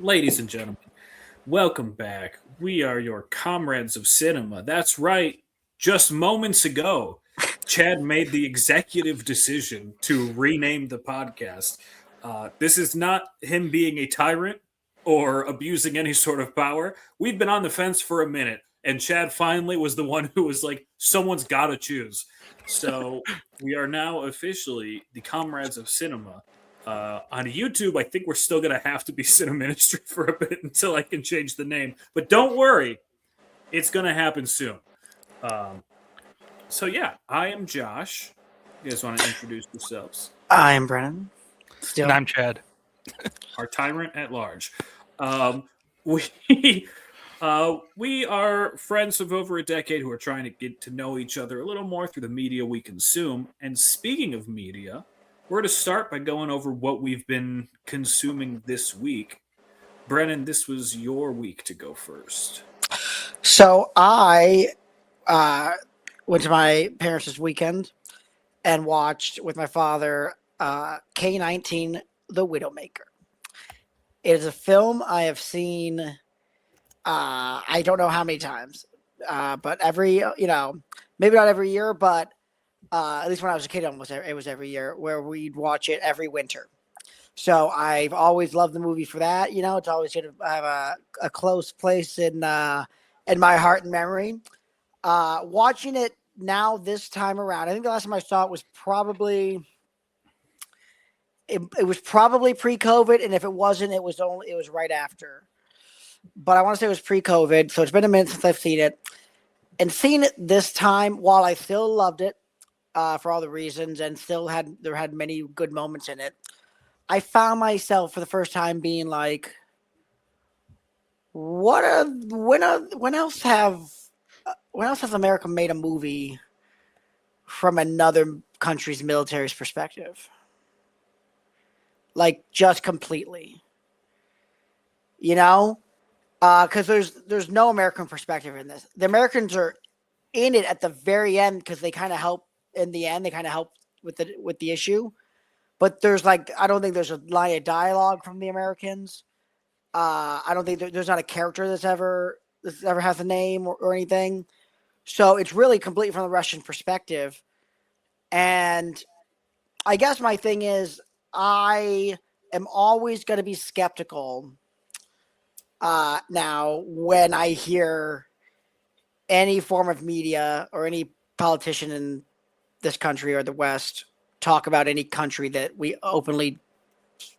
Ladies and gentlemen, welcome back. We are your comrades of cinema. That's right. Just moments ago, Chad made the executive decision to rename the podcast. This is not him being a tyrant or abusing any sort of power. We've been on the fence for a minute, and Chad finally was the one who was like, someone's got to choose. So we are now officially the comrades of cinema. On YouTube, I think we're still going to have to be Cinema Ministry for a bit until I can change the name. But don't worry, it's going to happen soon. Um, so, yeah, I am Josh. You guys want to introduce yourselves? I am Brennan. Still. And I'm Chad. Our tyrant at large. We we are friends of over a decade who are trying to get to know each other a little more through the media we consume. And speaking of media, we're to start by going over what we've been consuming this week. Brennan, this was your week to go first. So I went to my parents this weekend and watched with my father K-19, The Widowmaker. It is a film I have seen I don't know how many times, but every, maybe not every year, but at least when I was a kid, it was every year where we'd watch it every winter. So I've always loved the movie for that. It's always going to have a close place in my heart and memory. Watching it now this time around, I think the last time I saw it was probably pre-COVID, and if it wasn't, it was right after. But I want to say it was pre-COVID, so it's been a minute since I've seen it. And seeing it this time, while I still loved it for all the reasons, and still had many good moments in it, I found myself for the first time being like, when else has America made a movie from another country's military's perspective? Like, just completely. Because there's no American perspective in this. The Americans are in it at the very end because they kind of help in the end. They kind of help with the issue. But I don't think there's a line of dialogue from the Americans. I don't think there's not a character that's ever has a name or anything. So it's really complete from the Russian perspective. And I guess my thing is I am always going to be skeptical now when I hear any form of media or any politician in this country or the West talk about any country that we openly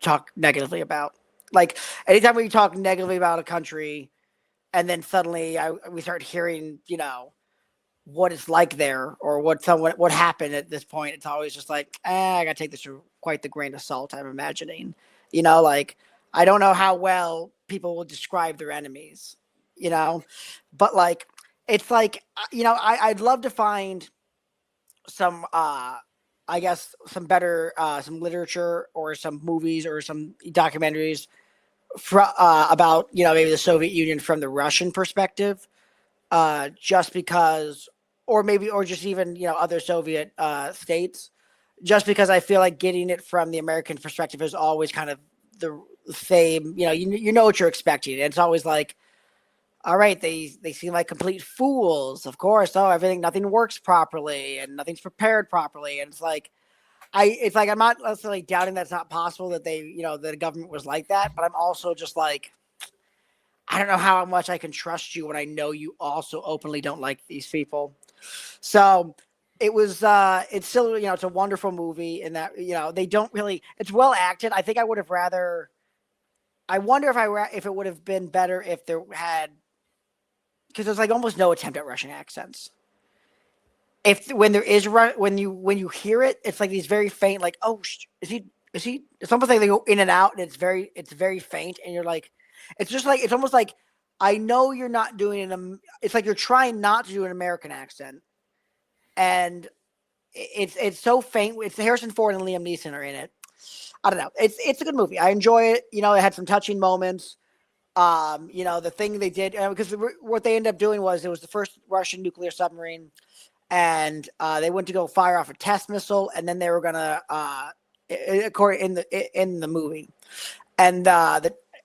talk negatively about. Like, anytime we talk negatively about a country and then suddenly we start hearing, what it's like there or what happened at this point, it's always just like, I got to take this with quite the grain of salt, I'm imagining. I don't know how well people will describe their enemies, but like, it's like, I'd love to find some, I guess some better, some literature or some movies or some documentaries about, maybe the Soviet Union from the Russian perspective, just because, or just even, other Soviet states, just because I feel like getting it from the American perspective is always kind of the same, you know what you're expecting. It's always like, all right, they seem like complete fools. Of course, nothing works properly and nothing's prepared properly. And it's like I'm not necessarily doubting that's not possible that that the government was like that, but I'm also just like, I don't know how much I can trust you when I know you also openly don't like these people. So it was, it's still, it's a wonderful movie in that, they don't really, it's well acted. I think I would have rather, I wonder if it would have been better if there had, because there's like almost no attempt at Russian accents. When you hear it, it's like these very faint, like, oh, is he? It's almost like they go in and out, and it's very faint, and you're like, it's almost like, I know you're not doing it's like you're trying not to do an American accent, and it's so faint. It's Harrison Ford and Liam Neeson are in it. I don't know. It's a good movie. I enjoy it. It had some touching moments. The thing they did, because what they ended up doing was it was the first Russian nuclear submarine, and they went to go fire off a test missile, and then they were gonna in the movie, and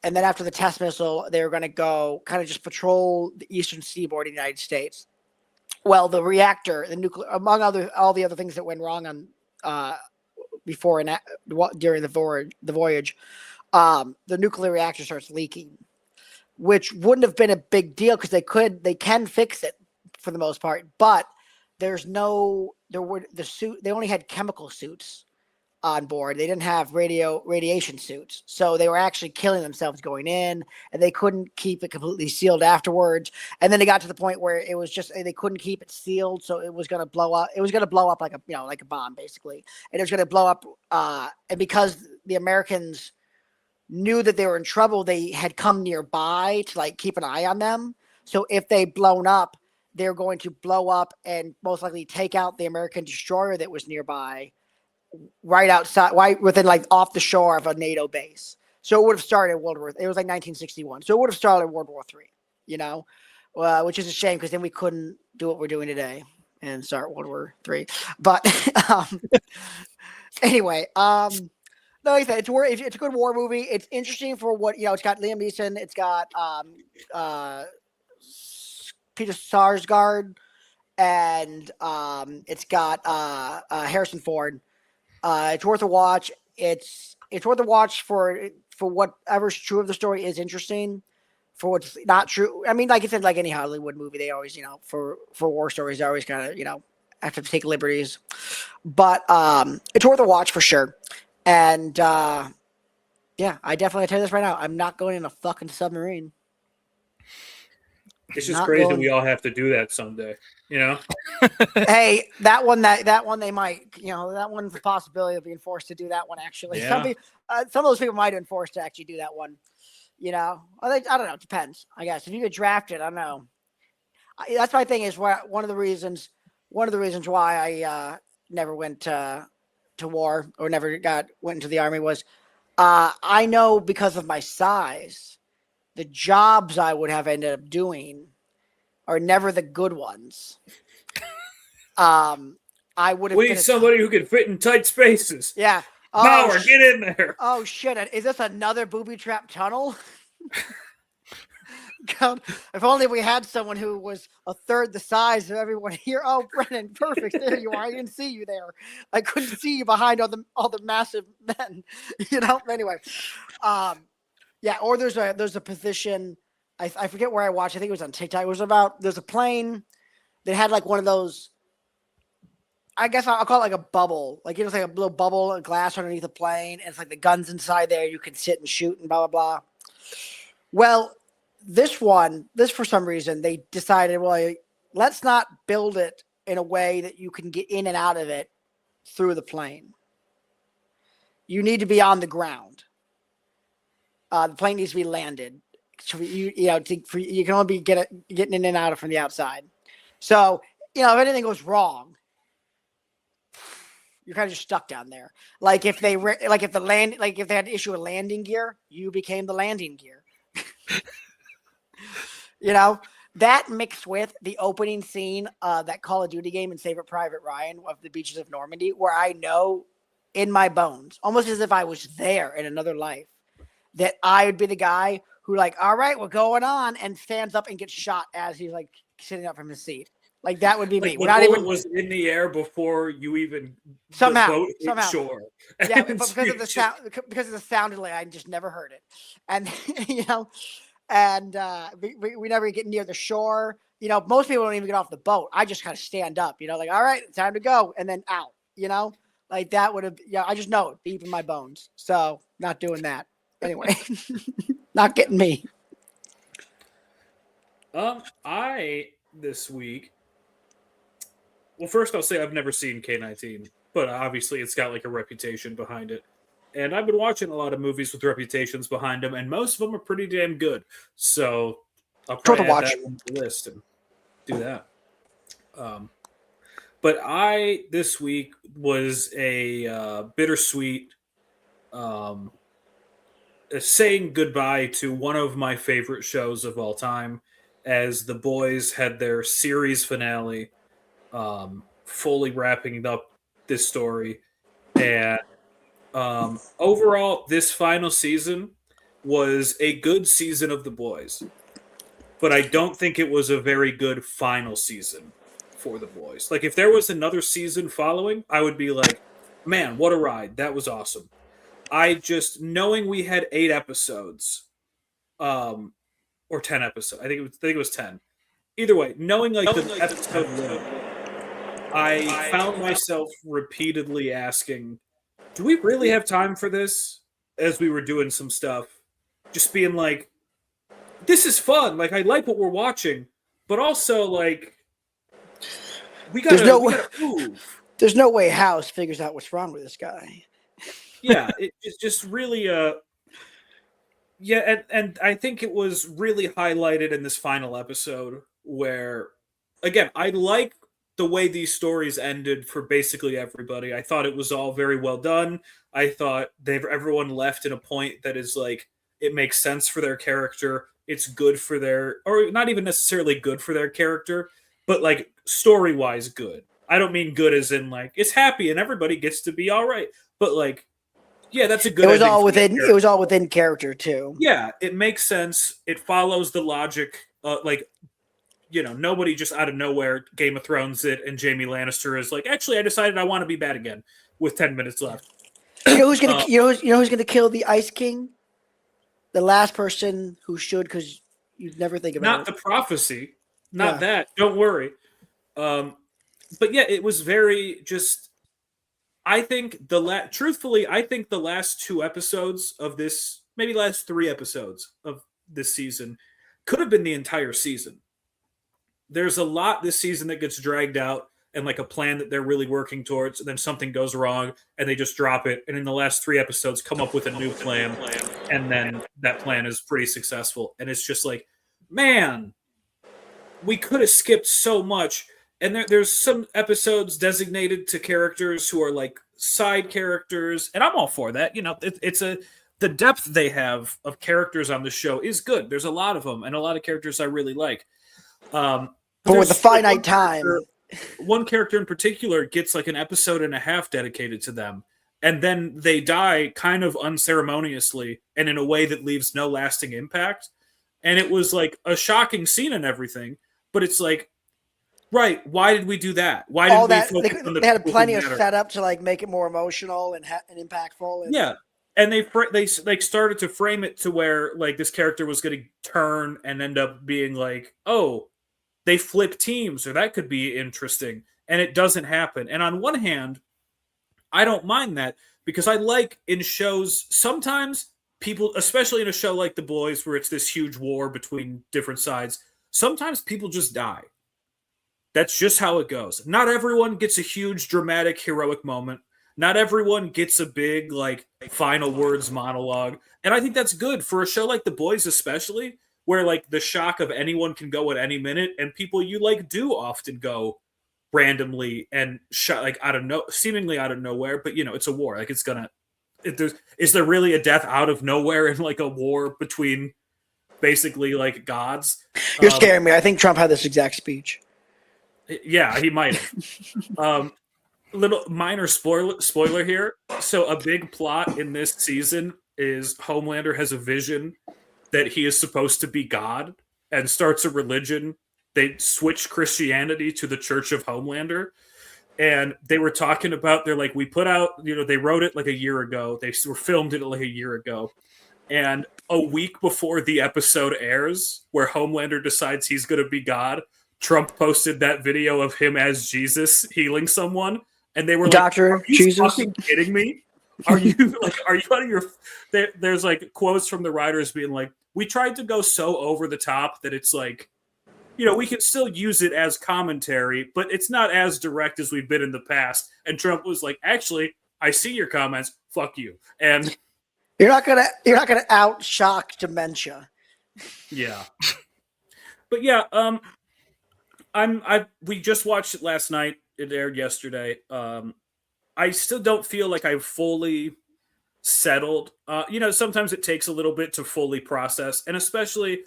and then after the test missile, they were going to go kind of just patrol the eastern seaboard of the United States. Well, the reactor, the nuclear, among all the other things that went wrong on before and during the voyage, the nuclear reactor starts leaking, which wouldn't have been a big deal because they can fix it for the most part, but there were the suit. They only had chemical suits on board. They didn't have radiation suits. So they were actually killing themselves going in, and they couldn't keep it completely sealed afterwards. And then they got to the point where it was just they couldn't keep it sealed, so it was going to blow up. It was going to blow up like a bomb basically. And it was going to blow up and because the Americans knew that they were in trouble, they had come nearby to like keep an eye on them. So if they blown up, they're going to blow up and most likely take out the American destroyer that was nearby right outside, right within like off the shore of a NATO base. So it would have started World War. It was like 1961. So it would have started World War III. You know, which is a shame because then we couldn't do what we're doing today and start World War III. But anyway, no, like I said, it's a good war movie. It's interesting for what it's got Liam Neeson. It's got Peter Sarsgaard, and it's got Harrison Ford. It's worth a watch. It's worth a watch for whatever's true of the story is interesting. For what's not true, I mean, like I said, like any Hollywood movie, they always, for war stories, they always kind of, have to take liberties. But it's worth a watch for sure. And yeah, I definitely tell you this right now. I'm not going in a fucking submarine. It's just crazy we all have to do that someday, Hey, that one they might, that one's a possibility of being forced to do that one. Actually, Yeah. some of those people might have been forced to actually do that one. I don't know. It depends. I guess if you get drafted, I don't know. That's my thing. Is one of the reasons why I never went to war or never went into the army was I know because of my size, the jobs I would have ended up doing are never the good ones. I would have been somebody who can fit in tight spaces. Yeah. Power, get in there. Oh shit! Is this another booby trap tunnel? God, if only we had someone who was a third the size of everyone here. Oh, Brennan, perfect. There you are. I didn't see you there. I couldn't see you behind all the massive men. Anyway, yeah. Or there's a position. I forget where I watched. I think it was on TikTok. It was about there's a plane that had like one of those. I guess I'll call it like a bubble. Like it was like a little bubble, a glass underneath the plane, and it's like the guns inside there. You can sit and shoot and blah blah blah. Well, this for some reason they decided, well, let's not build it in a way that you can get in and out of it through the plane. You need to be on the ground. The plane needs to be landed. So you can only be getting in and out of from the outside. So if anything goes wrong, you're kind of just stuck down there. Like if they had to issue a landing gear, you became the landing gear. That mixed with the opening scene that Call of Duty game in Saving Private Ryan of the beaches of Normandy, where I know in my bones, almost as if I was there in another life, that I would be the guy who all right, we're going on, and stands up and gets shot as he's sitting up from his seat. Like that would be me. The bullet was in the air before you even the boat hit shore. Yeah, but because of the sound delay, I just never heard it, and and we never get near the shore. Most people don't even get off the boat. I just kind of stand up. All right, it's time to go, and then out. That would have. I just know it deep in my bones. So not doing that anyway. Not getting me. I this week. Well, first I'll say I've never seen K-19, but obviously it's got a reputation behind it. And I've been watching a lot of movies with reputations behind them, and most of them are pretty damn good. So I'll probably add that one to the list and do that. But this week was a bittersweet saying goodbye to one of my favorite shows of all time, as The Boys had their series finale, fully wrapping up this story. And overall, this final season was a good season of The Boys, but I don't think it was a very good final season for The Boys. Like, if there was another season following, I would be like, man, what a ride. That was awesome. I just, knowing we had 8 episodes, or 10 episodes, I think it was 10. Either way, knowing like the episode limit, I found myself repeatedly asking, do we really have time for this? As we were doing some stuff, just being like, this is fun. Like, I like what we're watching, but also like we gotta move. There's no way House figures out what's wrong with this guy. Yeah, it's just really yeah, and I think it was really highlighted in this final episode where, again, I like the way these stories ended for basically everybody. I thought it was all very well done. I thought everyone left in a point that is like, it makes sense for their character. It's good for their, or not even necessarily good for their character, but like story wise good. I don't mean good as in like it's happy and everybody gets to be all right, but like, yeah, that's a good. It was all within. It was all within character too. Yeah, it makes sense. It follows the logic. Like, nobody just out of nowhere Game of Thrones it, and Jaime Lannister is like, actually, I decided I want to be bad again with 10 minutes left. You know who's gonna? You know who's gonna kill the Ice King? The last person who should, because you never think about not it. The prophecy, not that. Don't worry. But yeah, it was very just. I think truthfully, I think the last 2 episodes of this, maybe last 3 episodes of this season, could have been the entire season. There's a lot this season that gets dragged out and like a plan that they're really working towards, and then something goes wrong and they just drop it. And in the last 3 episodes, come up with a new plan, and then that plan is pretty successful. And it's just like, man, we could have skipped so much. And there's some episodes designated to characters who are like side characters, and I'm all for that. The depth they have of characters on the show is good. There's a lot of them, and a lot of characters I really like. But with a finite time, one character in particular gets like an episode and a half dedicated to them, and then they die kind of unceremoniously and in a way that leaves no lasting impact. And it was like a shocking scene and everything, but it's like, right, why did we do that? Why did we focus on the they had plenty of setup to like make it more emotional and impactful. And yeah, and they like started to frame it to where like this character was going to turn and end up being like, oh, they flip teams, or that could be interesting, and it doesn't happen. And on one hand, I don't mind that, because I like in shows sometimes people, especially in a show like The Boys where it's this huge war between different sides, sometimes people just die. That's just how it goes. Not everyone gets a huge dramatic heroic moment. Not everyone gets a big like final words monologue. And I think that's good for a show like The Boys, especially where like the shock of anyone can go at any minute, and people you like do often go randomly and like seemingly out of nowhere. But it's a war. Like is there really a death out of nowhere in like a war between basically like gods? You're scaring me. I think Trump had this exact speech. Yeah, he might have. Little minor spoiler here. So a big plot in this season is Homelander has a vision that he is supposed to be God and starts a religion. They switch Christianity to the Church of Homelander. And they were talking about, they're like, we put out, they wrote it like a year ago. They were filmed it like a year ago. And a week before the episode airs, where Homelander decides he's going to be God, Trump posted that video of him as Jesus healing someone, and they were Doctor like, "Are you Jesus? fucking kidding me? Are you out of your?" There's like quotes from the writers being like, "We tried to go so over the top that it's like, we can still use it as commentary, but it's not as direct as we've been in the past." And Trump was like, "Actually, I see your comments. Fuck you." And you're not gonna out shock dementia. Yeah, but yeah, we just watched it last night. It aired yesterday. I still don't feel like I've fully settled. Sometimes it takes a little bit to fully process, and especially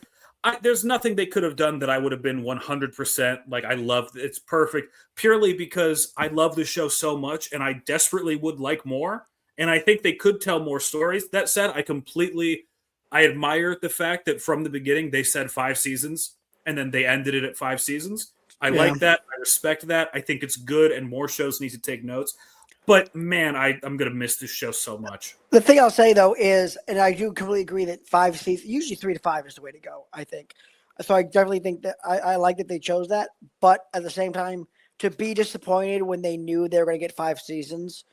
there's nothing they could have done that I would have been 100% like I love. It's perfect purely because I love the show so much, and I desperately would like more. And I think they could tell more stories. That said, I completely I admire the fact that from the beginning they said 5 seasons and then they ended it at 5 seasons. I Yeah. like that. I respect that. I think it's good, and more shows need to take notes. But man, I'm gonna miss this show so much. The thing I'll say though is, and I do completely agree that 5 seasons, usually 3 to 5 is the way to go. I think. So I definitely think that I like that they chose that, but at the same time, to be disappointed when they knew they were going to get 5 seasons,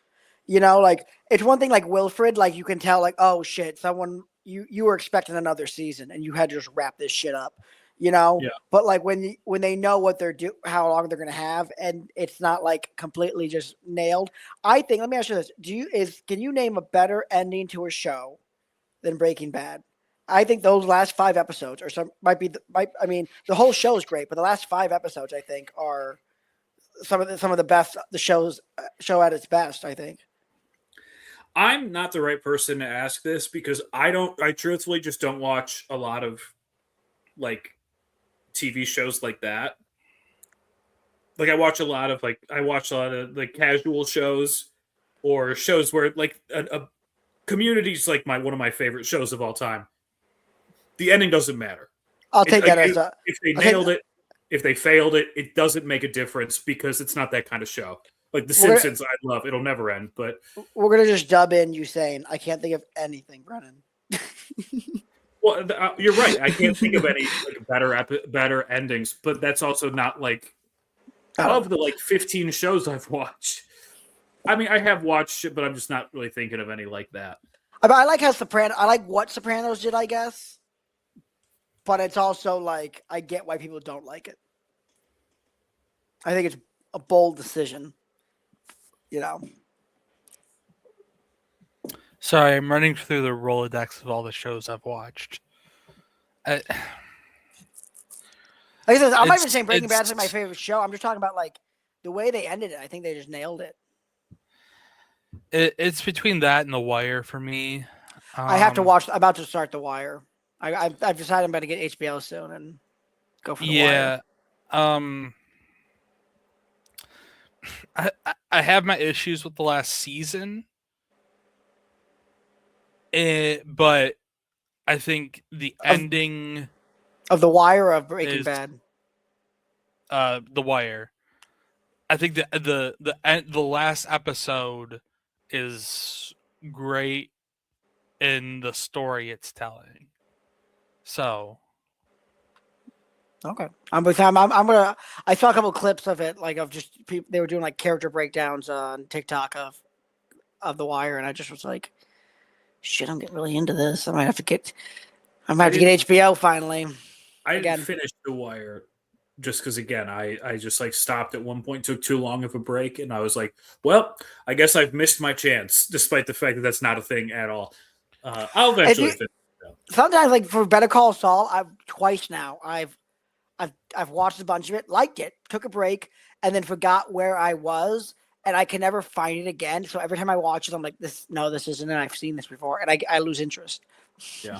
like it's one thing like Wilfred, like you can tell, like, oh shit, someone you were expecting another season and you had to just wrap this shit up, Yeah. But like when they know what how long they're gonna have, and it's not like completely just nailed. I think. Let me ask you this: can you name a better ending to a show than Breaking Bad? I think those last 5 episodes, or some might be, I mean, the whole show is great, but the last 5 episodes, I think, are some of the best the show at its best. I think. I'm not the right person to ask this because I truthfully just don't watch a lot of like TV shows like that. Like I watch a lot of like casual shows or shows where like a Community's like my one of my favorite shows of all time. The ending doesn't matter. I'll It's take like that as a. if they I'll take. nailed it, if they failed it, it doesn't make a difference because it's not that kind of show. Like The We're gonna, Simpsons, I love. It'll never end, but we're gonna just dub in you saying I can't think of anything, Brennan. well, you're right. I can't think of any like better endings, but that's also not like of the like 15 shows I've watched. I mean, I have watched it, but I'm just not really thinking of any like that. I like how I like what Sopranos did, I guess. But it's also like I get why people don't like it. I think it's a bold decision. Sorry, I'm running through the Rolodex of all the shows I've watched. Like I said, I'm not even saying Breaking Bad is like my favorite show. I'm just talking about like the way they ended it. I think they just nailed it. It's between that and The Wire for me. I have to watch. I'm about to start The Wire. I've decided I'm going to get HBO soon and go for The Wire. Yeah. I have my issues with the last season, but I think the ending of The Wire or of Breaking Bad. The Wire. I think the last episode is great in the story it's telling. So okay, I'm with him. I'm gonna. I saw a couple clips of it, like of just people. They were doing like character breakdowns on TikTok of The Wire, and I just was like, "Shit, I'm getting really into this. I might have to get HBO finally." I didn't finish The Wire just because, again, I just like stopped at one point, took too long of a break, and I was like, well, I guess I've missed my chance, despite the fact that that's not a thing at all. I'll eventually finish. Sometimes, like for Better Call Saul, twice now I've watched a bunch of it, liked it, took a break, and then forgot where I was, and I can never find it again. So every time I watch it, I'm like, this isn't it. I've seen this before, and I lose interest. Yeah.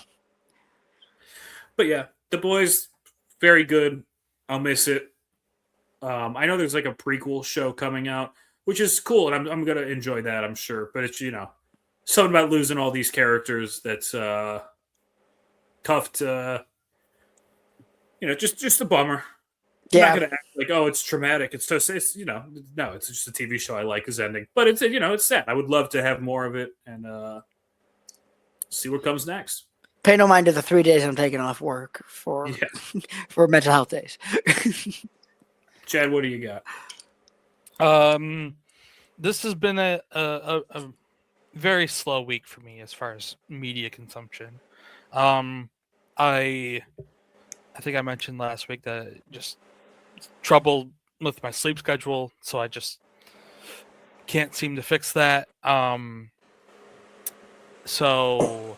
But yeah, The Boys, very good. I'll miss it. I know there's like a prequel show coming out, which is cool, and I'm gonna enjoy that, I'm sure. But it's something about losing all these characters that's tough to just a bummer. Yeah. I'm not gonna act like, oh, it's traumatic. It's just no, it's just a TV show I like is ending. But it's it's sad. I would love to have more of it and see what comes next. Pay no mind to the 3 days I'm taking off work for mental health days. Chad, what do you got? This has been a very slow week for me as far as media consumption. I think I mentioned last week that just trouble with my sleep schedule, so I just can't seem to fix that. So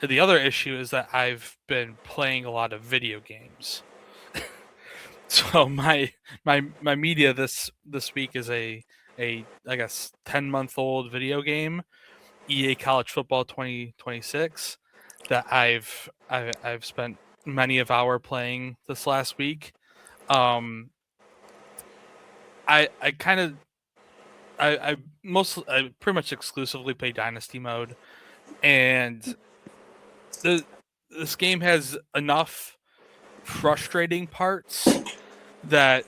the other issue is that I've been playing a lot of video games. So my media this week is a I guess 10-month-old video game, EA College Football 2026, that I've spent many of hour playing this last week. I pretty much exclusively play Dynasty mode, and this game has enough frustrating parts that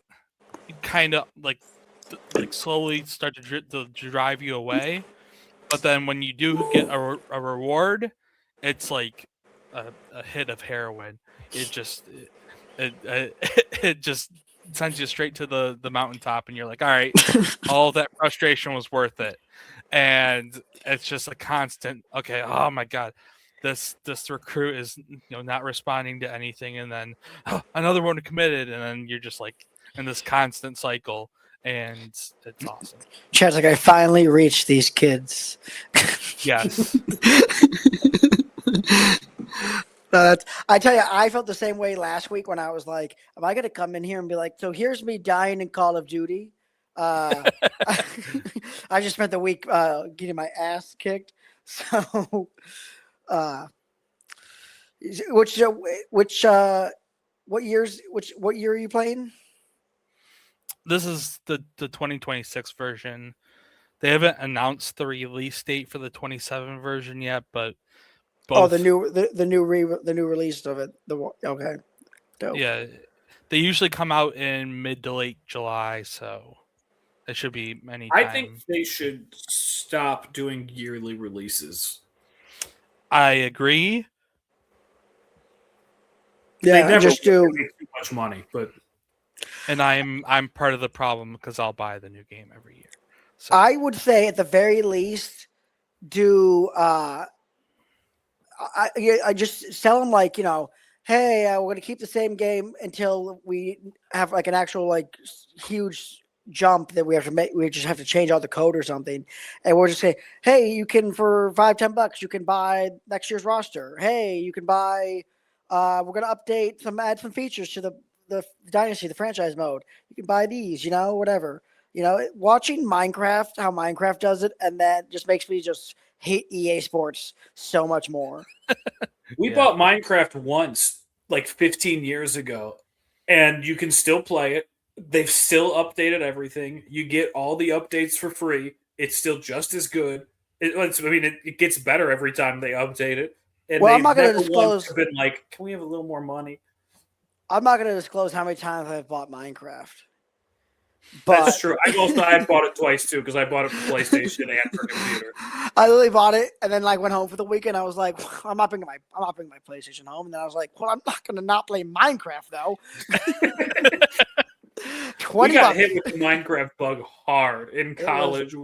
kind of like slowly start to drive you away. But then when you do get a reward, it's like a hit of heroin. It just it just sends you straight to the mountaintop, and you're like, all right, all that frustration was worth it. And it's just a constant. Okay, oh my god, this recruit is not responding to anything, and then another one committed, and then you're just like in this constant cycle, and it's awesome. Chad's like, I finally reached these kids. Yes. I tell you, I felt the same way last week when I was like, am I going to come in here and be like, so here's me dying in Call of Duty. I just spent the week getting my ass kicked. So, what year are you playing? This is the 2026 version. They haven't announced the release date for the 27 version yet, but both. The new release of it. Okay. Dope. Yeah, they usually come out in mid to late July, so it should be any time. I think they should stop doing yearly releases. I agree. Yeah, they never just do make too much money, but and I'm part of the problem because I'll buy the new game every year. So. I would say at the very least, do I just sell them like, hey, we're going to keep the same game until we have like an actual like huge jump that we have to make. We just have to change all the code or something. And we'll just say, hey, you can, for $5-10, you can buy next year's roster. Hey, you can buy, we're going to add some features to the Dynasty, the franchise mode. You can buy these, whatever. Watching Minecraft, how Minecraft does it, and that just makes me just hate EA Sports so much more. We bought Minecraft once, like 15 years ago, and you can still play it. They've still updated everything. You get all the updates for free. It's still just as good. It gets better every time they update it. And I'm not going to disclose. Been like, can we have a little more money? I'm not going to disclose how many times I've bought Minecraft. But that's true. I bought it twice too because I bought it for PlayStation and for computer. I literally bought it and then went home for the weekend. I was like, I'm not bringing my PlayStation home. And then I was like, well, I'm not going to not play Minecraft though. We got hit with the Minecraft bug hard in college.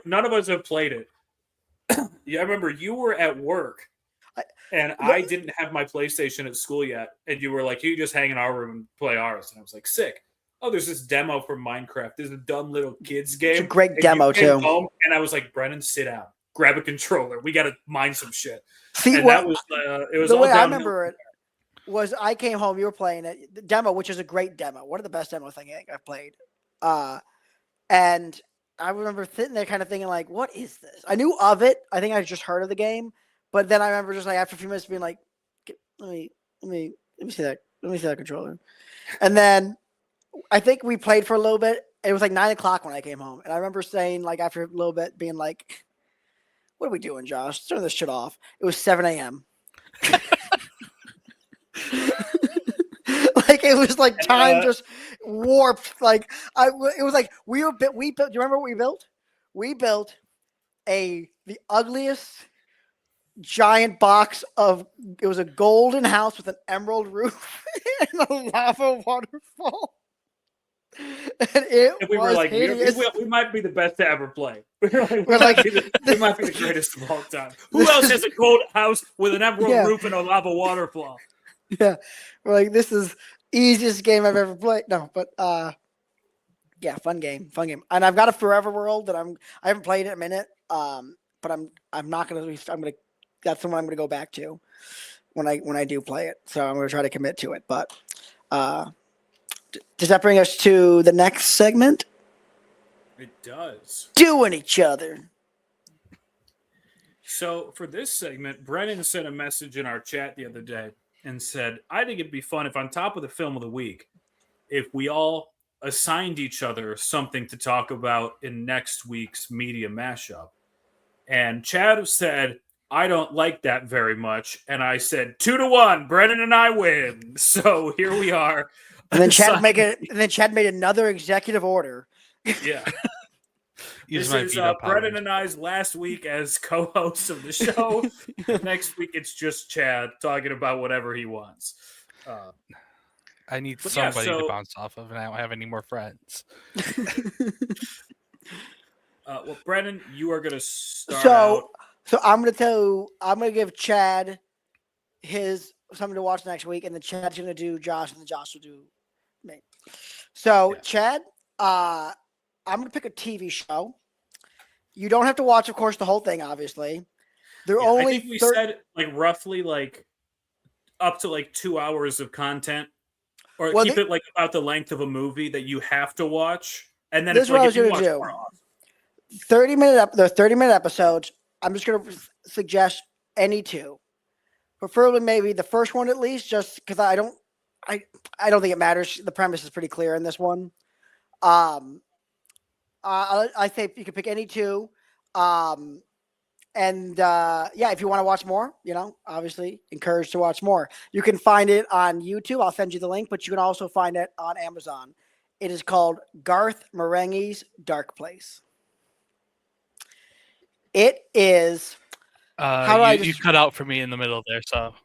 None of us have played it. I remember you were at work. And I didn't have my PlayStation at school yet. And you were like, you just hang in our room and play ours. And I was like, sick. Oh, there's this demo for Minecraft. There's a dumb little kids game. It's a great demo, too. And I was like, Brennan, sit down. Grab a controller. We got to mine some shit. See, and that was, it was the all way I downhill. remember it was I came home, you were playing it. The demo, which is a great demo. One of the best demo things I've played. And I remember sitting there kind of thinking, like, what is this? I knew of it. I think I just heard of the game. But then I remember just like after a few minutes being like, let me see that. Let me see that controller. And then I think we played for a little bit. It was like 9:00 when I came home. And I remember saying, like, after a little bit being like, what are we doing, Josh? Turn this shit off. It was 7 a.m. Like it was like time just warped. Like it was like we built. Do you remember what we built? We built the ugliest giant box of. It was a golden house with an emerald roof and a lava waterfall. And we were like, we might be the best to ever play. we might be the greatest of all time. Who else has a gold house with an emerald roof and a lava waterfall? Yeah, we're like, this is easiest game I've ever played. No, but yeah, fun game. And I've got a Forever World that I haven't played in a minute. But I'm not gonna. That's the one I'm gonna go back to when I do play it. So I'm gonna try to commit to it. But does that bring us to the next segment? It does. Doing each other. So for this segment, Brennan sent a message in our chat the other day and said, I think it'd be fun if on top of the film of the week, if we all assigned each other something to talk about in next week's media mashup. And Chad said, I don't like that very much. And I said 2-1, Brennan and I win. So here we are. And then Chad made another executive order. Yeah. Use This my is veto Brennan powers. and I's last week as co-hosts of the show. Next week it's just Chad talking about whatever he wants. I need But yeah, somebody to so- bounce off of, and I don't have any more friends. Well, Brennan, you are going to start out. So I'm gonna give Chad his something to watch next week, and then Chad's gonna do Josh, and then Josh will do me. So Yeah. Chad, I'm gonna pick a TV show. You don't have to watch, of course, the whole thing. Obviously, they're Yeah, only. I think we said like roughly like up to like 2 hours of content, or Well, keep it like about the length of a movie that you have to watch, and then This it's is what like I if was you gonna watch do. more, awesome. 30-minute episodes. I'm just gonna suggest any two, preferably maybe the first one at least, just because I don't think it matters. The premise is pretty clear in this one. I think you can pick any two. If you want to watch more, obviously encouraged to watch more. You can find it on YouTube. I'll send you the link, but you can also find it on Amazon. It is called Garth Marenghi's Dark Place. It is. You cut out for me in the middle there, so.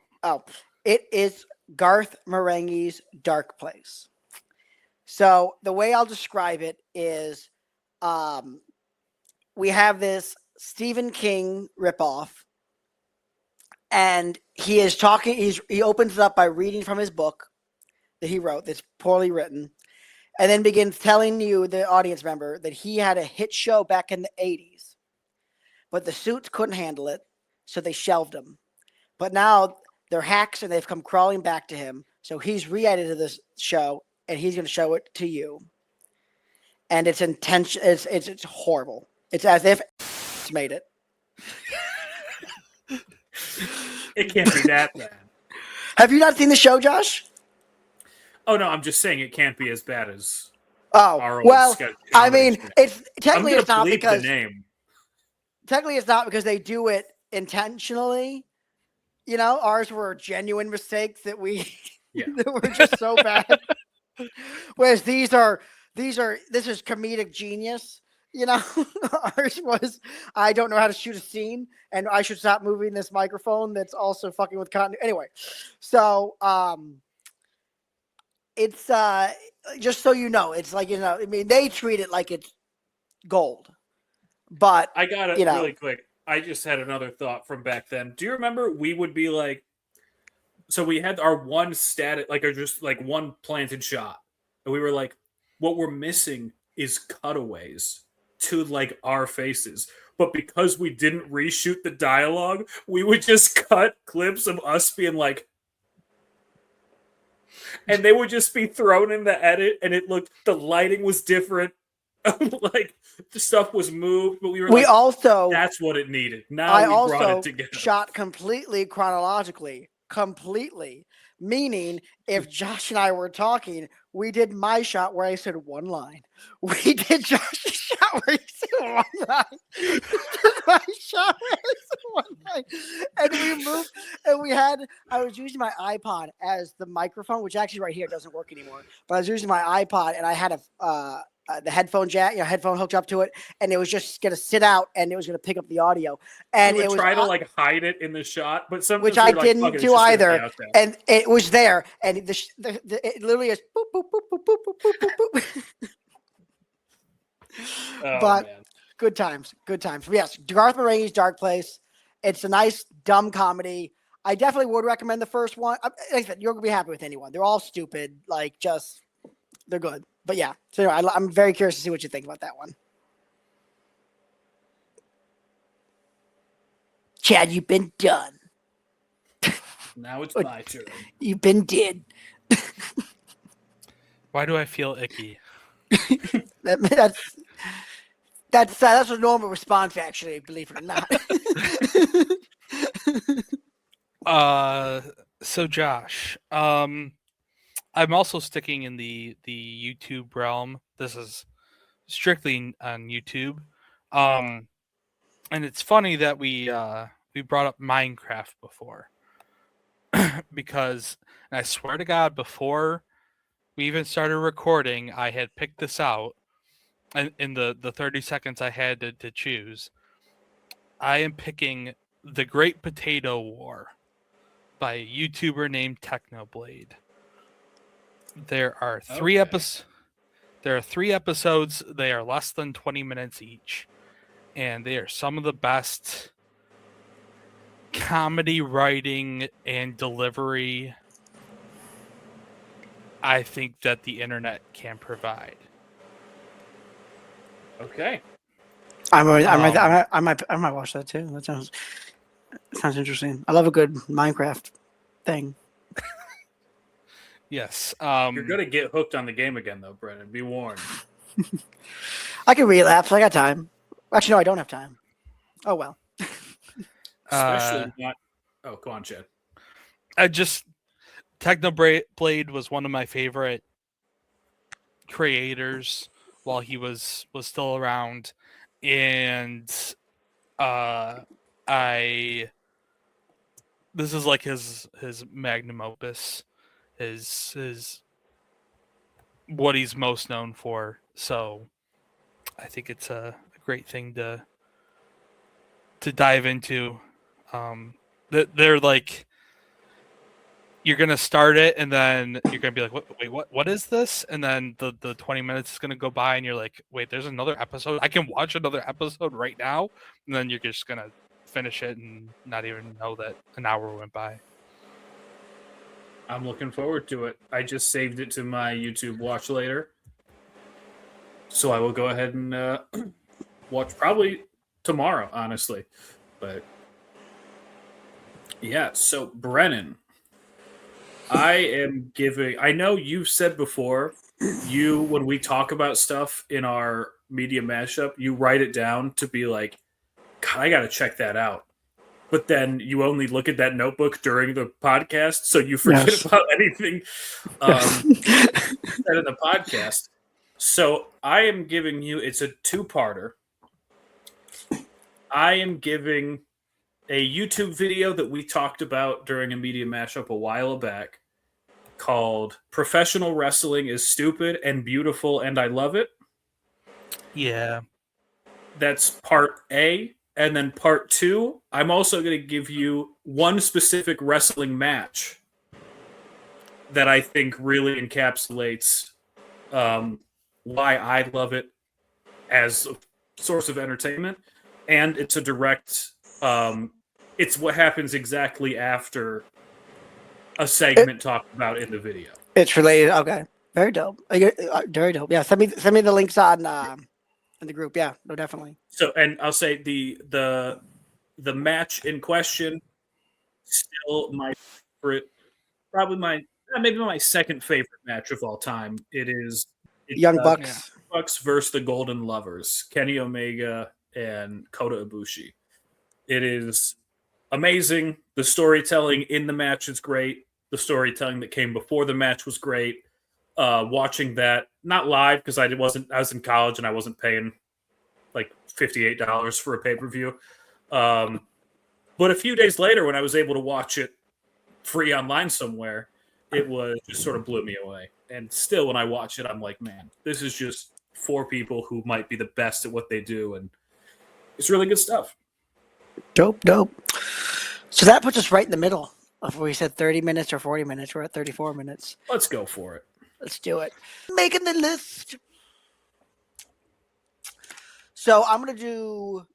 It is Garth Marenghi's Dark Place. So the way I'll describe it is, we have this Stephen King ripoff, and he is talking. He opens it up by reading from his book that he wrote, that's poorly written, and then begins telling you, the audience member, that he had a hit show back in the 80s, but the suits couldn't handle it, so they shelved him. But now they're hacks and they've come crawling back to him, so he's re-edited this show and he's going to show it to you. And it's intention. It's horrible. It's as if it's made it. It can't be that bad. Have you not seen the show, Josh? Oh no, I'm just saying it can't be as bad as. Oh well, I mean, it's technically it's not because the name. Technically, it's not because they do it intentionally. Ours were genuine mistakes that that were just so bad. Whereas this is comedic genius. Ours was, I don't know how to shoot a scene, and I should stop moving this microphone that's also fucking with continuity. Anyway, so it's just so you know, it's like, I mean, they treat it like it's gold. But I got it really quick. I just had another thought from back then. Do you remember we would be like, so we had our one static, like, or just like one planted shot, and we were like, what we're missing is cutaways to like our faces. But because we didn't reshoot the dialogue, we would just cut clips of us being like, and they would just be thrown in the edit, and the lighting was different. Like the stuff was moved, but we also, that's what it needed. Now we brought it together. Shot completely chronologically, meaning if Josh and I were talking, we did my shot where I said one line. We did Josh's shot where he said one line. My shot where I said one line. And we moved, and I was using my iPod as the microphone, which actually right here doesn't work anymore. But I was using my iPod, and I had the headphone jack, headphone hooked up to it, and it was just going to sit out, and it was going to pick up the audio. And it was try to like hide it in the shot, but sometimes which I didn't do either. And it was there, and it literally is boop boop boop boop boop boop boop boop. But man. Good times. But yes, Garth Marenghi's Dark Place. It's a nice dumb comedy. I definitely would recommend the first one. Like I said, you're gonna be happy with anyone. They're all stupid, they're good. But yeah, so anyway, I'm very curious to see what you think about that one. Chad, you've been done. Now it's my turn. You've been dead. Why do I feel icky? That's a normal response, actually, believe it or not. So Josh, I'm also sticking in the YouTube realm. This is strictly on YouTube. And it's funny that we brought up Minecraft before because, and I swear to God, before we even started recording, I had picked this out, and in the 30 seconds I had to choose, I am picking The Great Potato War by a YouTuber named Technoblade. There are three episodes. There are 3 episodes. They are less than 20 minutes each, and they are some of the best comedy writing and delivery I think that the internet can provide. Okay. I might watch that too. That sounds interesting. I love a good Minecraft thing. Yes. You're gonna get hooked on the game again, though, Brennan. Be warned. I can relapse. I got time. Actually, no, I don't have time. Oh well. Especially not. Oh, go on, Chad. Technoblade was one of my favorite creators while he was still around, and I this is like his magnum opus, his what he's most known for. So I think it's a great thing to dive into. They're like, you're gonna start it and then you're gonna be like, what is this? And then the 20 minutes is gonna go by and you're like, wait, there's another episode. I can watch another episode right now. And then you're just gonna finish it and not even know that an hour went by. I'm looking forward to it. I just saved it to my YouTube watch later, so I will go ahead and watch probably tomorrow, honestly. But yeah, so Brennan, I know you've said before, when we talk about stuff in our media mashup, you write it down to be like, God, I got to check that out. But then you only look at that notebook during the podcast, so you forget about anything said in the podcast. So I am giving you, it's a 2-parter. I am giving a YouTube video that we talked about during a media mashup a while back called Professional Wrestling is Stupid and Beautiful and I Love It. Yeah. That's part A. And then part 2, I'm also going to give you one specific wrestling match that I think really encapsulates why I love it as a source of entertainment. And it's a direct, it's what happens exactly after a segment talked about in the video. It's related. Okay. Very dope. Very dope. Yeah. Send me the links on in the group. Yeah. No, definitely. So, and I'll say the match in question, still my favorite, probably maybe my second favorite match of all time. It's Young Bucks. Bucks versus the Golden Lovers, Kenny Omega and Kota Ibushi. It is amazing. The storytelling in the match is great. The storytelling that came before the match was great. Watching that, not live because I was in college and I wasn't paying like $58 for a pay-per-view. But a few days later, when I was able to watch it free online somewhere, it was just sort of blew me away. And still, when I watch it, I'm like, man, this is just 4 people who might be the best at what they do. And it's really good stuff. Dope. So that puts us right in the middle of where we said 30 minutes or 40 minutes. We're at 34 minutes. Let's go for it. Let's do it. Making the list. So I'm going to do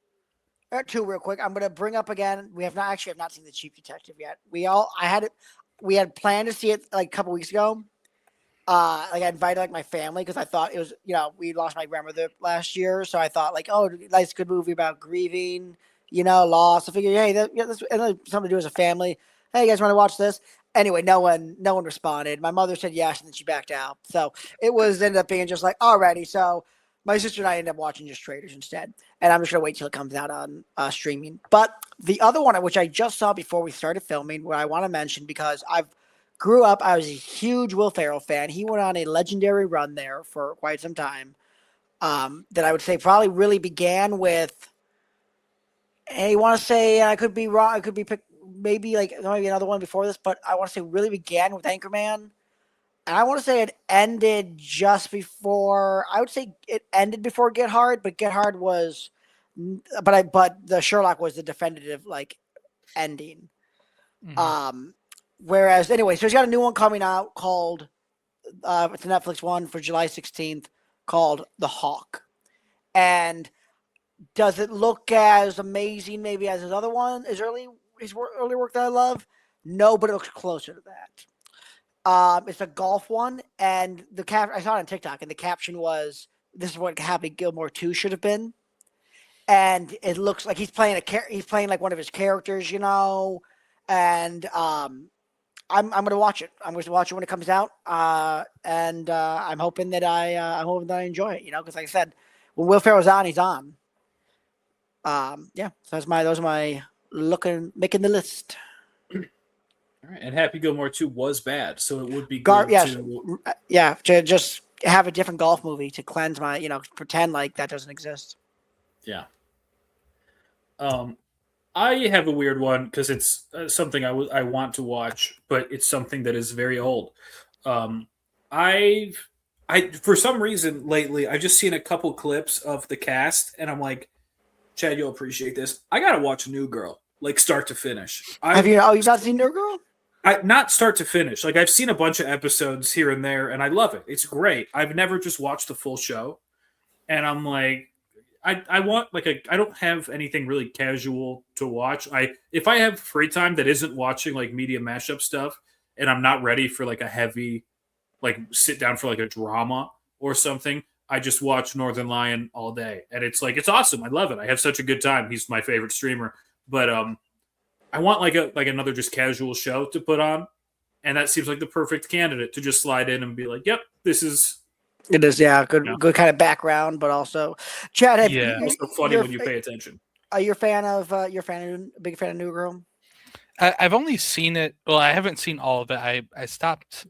2 real quick. I'm going to bring up again. We have not seen The Chief Detective yet. We had planned to see it like a couple weeks ago. Like I invited like my family because I thought it was, we lost my grandmother last year. So I thought like, oh, nice, good movie about grieving, loss. I figured, hey, that's something to do as a family. Hey, you guys want to watch this? Anyway, no one responded. My mother said yes, and then she backed out. So it ended up being just like, alrighty. So my sister and I ended up watching just Traitors instead. And I'm just going to wait till it comes out on streaming. But the other one, which I just saw before we started filming, what I want to mention, because I was a huge Will Ferrell fan. He went on a legendary run there for quite some time. That I would say probably really began with I want to say I could be wrong. I could be maybe like there might be another one before this, but I want to say really began with Anchorman, and I want to say it ended just before. I would say it ended before Get Hard, but Get Hard was, but the Sherlock was the definitive like ending. Mhm. Whereas anyway, so he's got a new one coming out called it's a Netflix one for July 16th called The Hawk, and does it look as amazing maybe as his other one, his early work that I love? No, but it looks closer to that. It's a golf one, and I saw it on TikTok, and the caption was, "This is what Happy Gilmore 2 should have been." And it looks like he's playing like one of his characters, and I'm gonna watch it. I'm going to watch it when it comes out, and I'm hoping that I'm hoping that I enjoy it, because like I said, when Will Ferrell's on, he's on. Yeah, so those are my making the list. All right, and Happy Gilmore 2 was bad, so it would be good Yes, to. yeah, to just have a different golf movie to cleanse my, pretend like that doesn't exist. Yeah. I have a weird one because it's something I want to watch, but it's something that is very old. Um, I for some reason lately I've just seen a couple clips of the cast, and I'm like, Chad, you'll appreciate this. I gotta watch New Girl, like start to finish. Have you? Oh, you've not seen New Girl? Not start to finish. Like I've seen a bunch of episodes here and there, and I love it. It's great. I've never just watched the full show, and I'm like, I want like I don't have anything really casual to watch. If I have free time that isn't watching like media mashup stuff, and I'm not ready for like a heavy like sit down for like a drama or something, I just watch Northern Lion all day, and it's like it's awesome. I love it. I have such a good time. He's my favorite streamer, but I want like another just casual show to put on, and that seems like the perfect candidate to just slide in and be like, "Yep, this is." It is, yeah, You know, good kind of background, but also, Chad, have Yeah. also funny when you pay attention. are you a fan of a big fan of New Girl? I've only seen it. Well, I haven't seen all of it. I stopped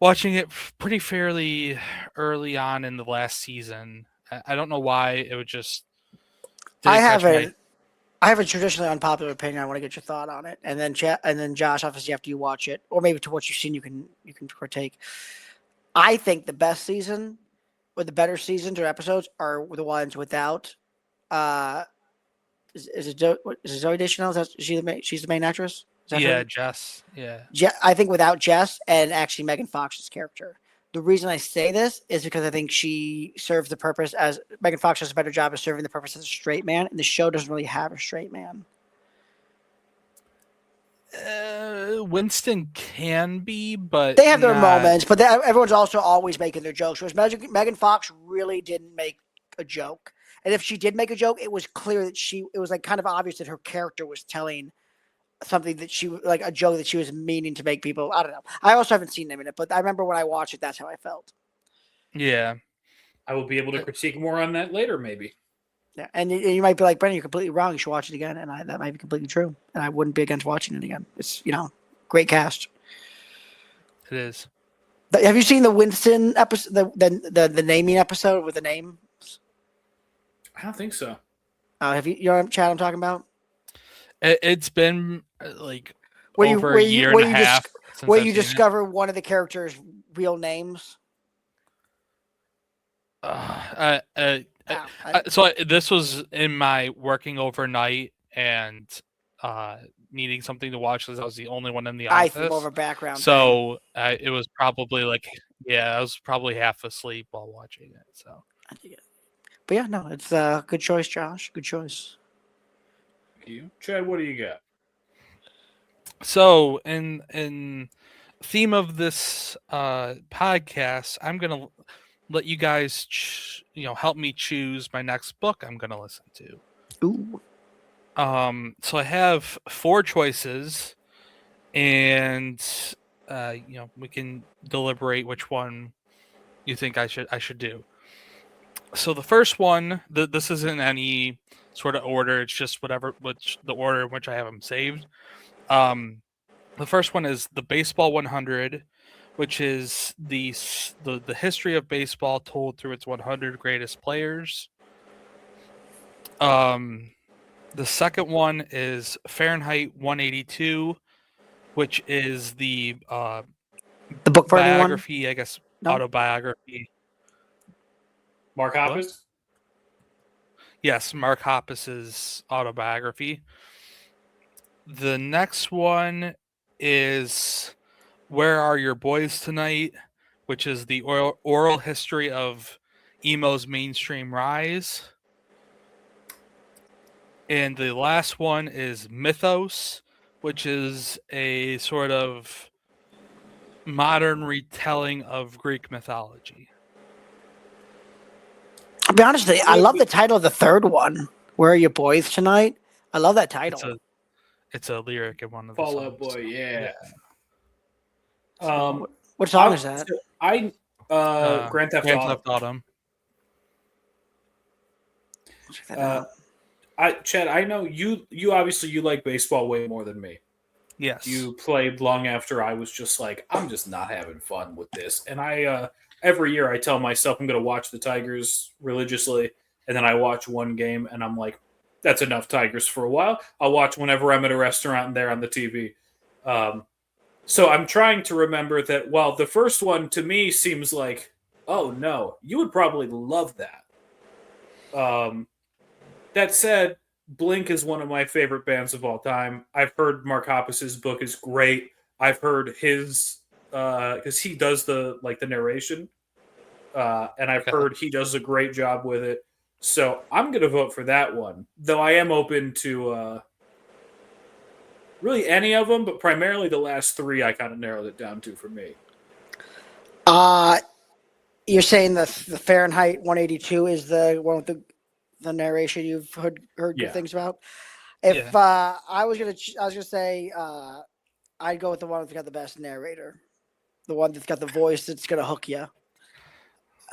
watching it pretty fairly early on in the last season. I don't know why it would just I didn't catch my. haven't. I have a traditionally unpopular opinion. I want to get your thought on it, and then Josh, obviously after you watch it, or maybe to what you've seen, you can partake. I think the best season, or the better seasons or episodes, are the ones without. Uh, is it Zoe Deschanel? She's the main actress. Is that Yeah, her? Jess. Yeah. I think without Jess and actually Megan Fox's character. The reason I say this is because I think she serves the purpose as Megan Fox does a better job of serving the purpose as a straight man, and the show doesn't really have a straight man. Winston can be, but They have their not. moments, but everyone's also always making their jokes. Whereas Megan Fox really didn't make a joke, and if she did make a joke, it was clear that it was like kind of obvious that her character was telling something that she like a joke that she was meaning to make people. I don't know. I also haven't seen them in it, but I remember when I watched it, that's how I felt. Yeah. I will be able to critique more on that later, maybe. Yeah, and you might be like, Brendan, you're completely wrong. You should watch it again, and that might be completely true. And I wouldn't be against watching it again. It's great cast. It is. Have you seen the Winston episode, the naming episode with the name? I don't think so. Have you? You know what Chad I'm talking about? It's been like Where you over where a you year where and a you half since where I've you seen it. discover one of the characters' real names. So this was in my working overnight and needing something to watch because I was the only one in the I think office. over background. So it was probably like, I was probably half asleep while watching it. So, but yeah, no, it's good choice, Josh. Good choice. Thank you, Chad. What do you got? so in theme of this podcast, I'm gonna let you guys help me choose my next book I'm gonna listen to. Ooh. So I have 4 choices, and we can deliberate which one you think I should do. So the first one, this isn't any sort of order; it's just the order in which I have them saved. The first one is the Baseball 100, which is the history of baseball told through its 100 greatest players. The second one is Fahrenheit 182, which is the book burning one. biography, I guess, No? autobiography. Mark What? Hoppus? Yes, Mark Hoppus's autobiography. The next one is Where Are Your Boys Tonight, which is the oral history of emo's mainstream rise. And the last one is Mythos, which is a sort of modern retelling of Greek mythology. I'll be honest with you, I love the title of the third one. Where Are Your Boys Tonight? I love that title. It's a lyric in one of the Fall songs. Out Boy, yeah. What song is that? Grand Theft Auto. Check that out. Chad, I know you obviously you like baseball way more than me. Yes. You played long after I was just like, I'm just not having fun with this. And I every year I tell myself I'm going to watch the Tigers religiously, and then I watch one game and I'm like, that's enough Tigers for a while. I'll watch whenever I'm at a restaurant and they're on the TV. So I'm trying to remember that while the first one to me seems like, oh no, you would probably love that. That said, Blink is one of my favorite bands of all time. I've heard Mark Hoppus's book is great. I've heard his because he does the narration, and I've heard he does a great job with it. So I'm gonna vote for that one. Though I am open to really any of them, but primarily the last three. I kind of narrowed it down to for me. You're saying the Fahrenheit 182 is the one with the narration you've heard good things about. If I was gonna say I'd go with the one that's got the best narrator, the one that's got the voice that's gonna hook you.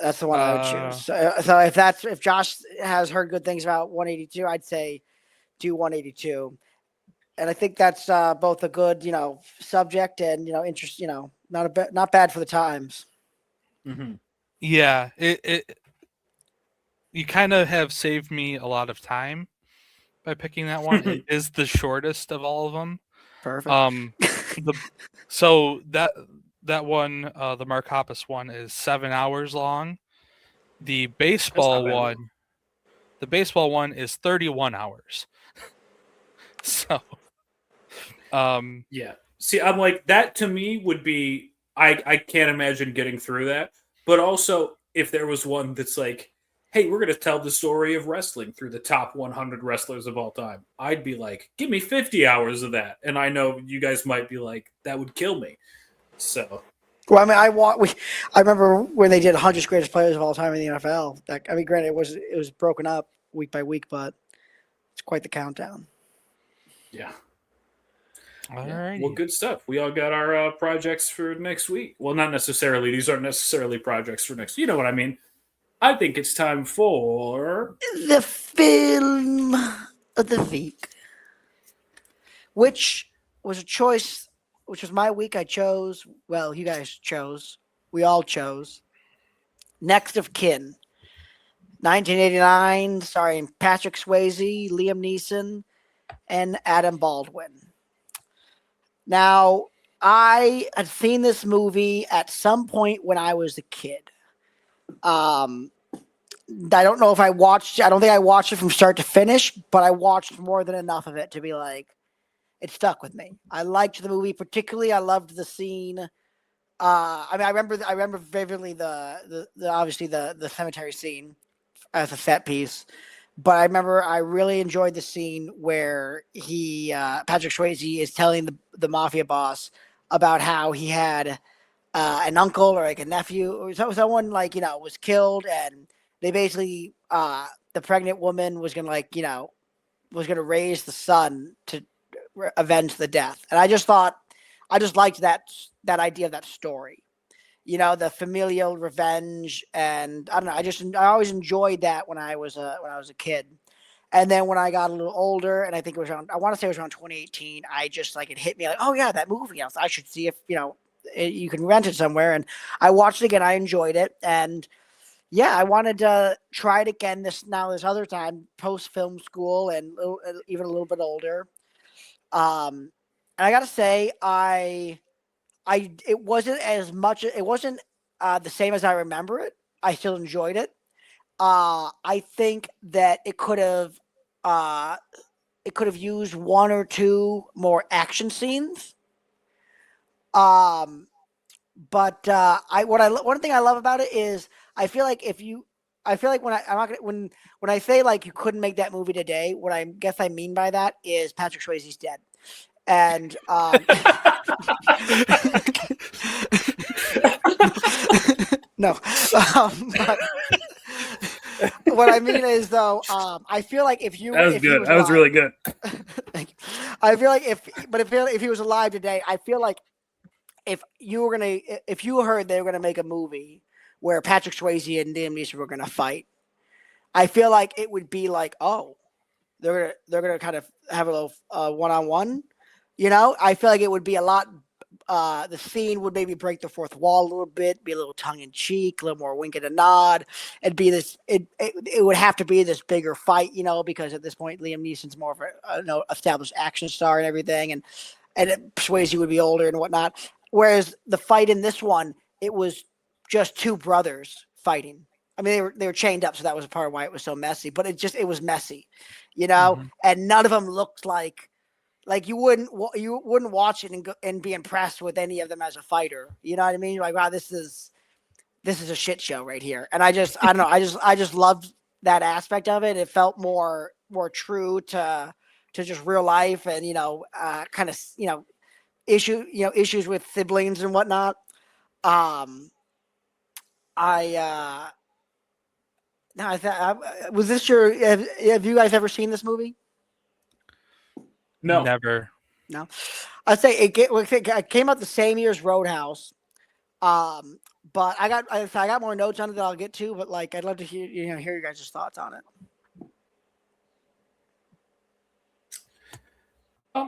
That's the one I would choose. So if Josh has heard good things about 182, I'd say do 182. And I think that's both a good subject and interest. Not bad for the times. Mm-hmm. Yeah, you kind of have saved me a lot of time by picking that one. It is the shortest of all of them. Perfect. So that one, the Mark Hoppus one, is 7 hours long. The baseball one is 31 hours. So, yeah. See, I'm like that to me would be I can't imagine getting through that. But also, if there was one that's like, hey, we're going to tell the story of wrestling through the top 100 wrestlers of all time, I'd be like, give me 50 hours of that. And I know you guys might be like, that would kill me. So. Well, I mean, I remember when they did 100 greatest players of all time in the NFL. Granted, it was broken up week by week, but it's quite the countdown. Yeah. All right. Well, good stuff. We all got our projects for next week. Well, not necessarily. These aren't necessarily projects for next. You know what I mean? I think it's time for the film of the week, which was a choice. Which was my week. I chose. Well, you guys chose. We all chose. Next of Kin, 1989, starring Patrick Swayze, Liam Neeson, and Adam Baldwin. Now, I had seen this movie at some point when I was a kid. I don't know if I watched. I don't think I watched it from start to finish, but I watched more than enough of it to be like, it stuck with me. I liked the movie particularly. I loved the scene. I remember vividly the obviously the cemetery scene as a set piece, but I really enjoyed the scene where Patrick Swayze is telling the mafia boss about how he had an uncle or like a nephew or someone was killed, and they basically the pregnant woman was gonna raise the son to avenge the death. And I just liked that idea of that story, the familial revenge. And I don't know, I always enjoyed that when I was a kid. And then when I got a little older, and I think it was around 2018, I just it hit me like, oh yeah, that movie. I should see if you can rent it somewhere. And I watched it again. I enjoyed it. And yeah, I wanted to try it again this other time, post film school and even a little bit older. And I gotta say, it wasn't as much. It wasn't the same as I remember it. I still enjoyed it. I think that it could have used one or two more action scenes. Um, but one thing I love about it is I feel like I'm not gonna when I say like you couldn't make that movie today, what I guess I mean by that is Patrick Swayze's dead, and no, but what I mean is though, I feel like if That was he good. was That was alive, really good. thank you. I feel like if he was alive today, I feel like if you heard they were gonna make a movie where Patrick Swayze and Liam Neeson were gonna fight, I feel like it would be like, oh, they're gonna kind of have a little one on one. I feel like it would be a lot. The scene would maybe break the fourth wall a little bit, be a little tongue in cheek, a little more wink and a nod. It'd be this. It would have to be this bigger fight, because at this point Liam Neeson's more of a established action star and everything, and Swayze would be older and whatnot. Whereas the fight in this one, it was just two brothers fighting. I mean, they were chained up, so that was part of why it was so messy. But it was messy, and none of them looked like you wouldn't watch it and be impressed with any of them as a fighter. You know what I mean? You're like, wow, this is a shit show right here. And I don't know, I just loved that aspect of it. It felt more true to just real life and kind of issues with siblings and whatnot. I no, I thought was this your have you guys ever seen this movie? No. Never. No, I'd say it came out the same year as Roadhouse. But I got more notes on it that I'll get to. But like, I'd love to hear your guys' thoughts on it.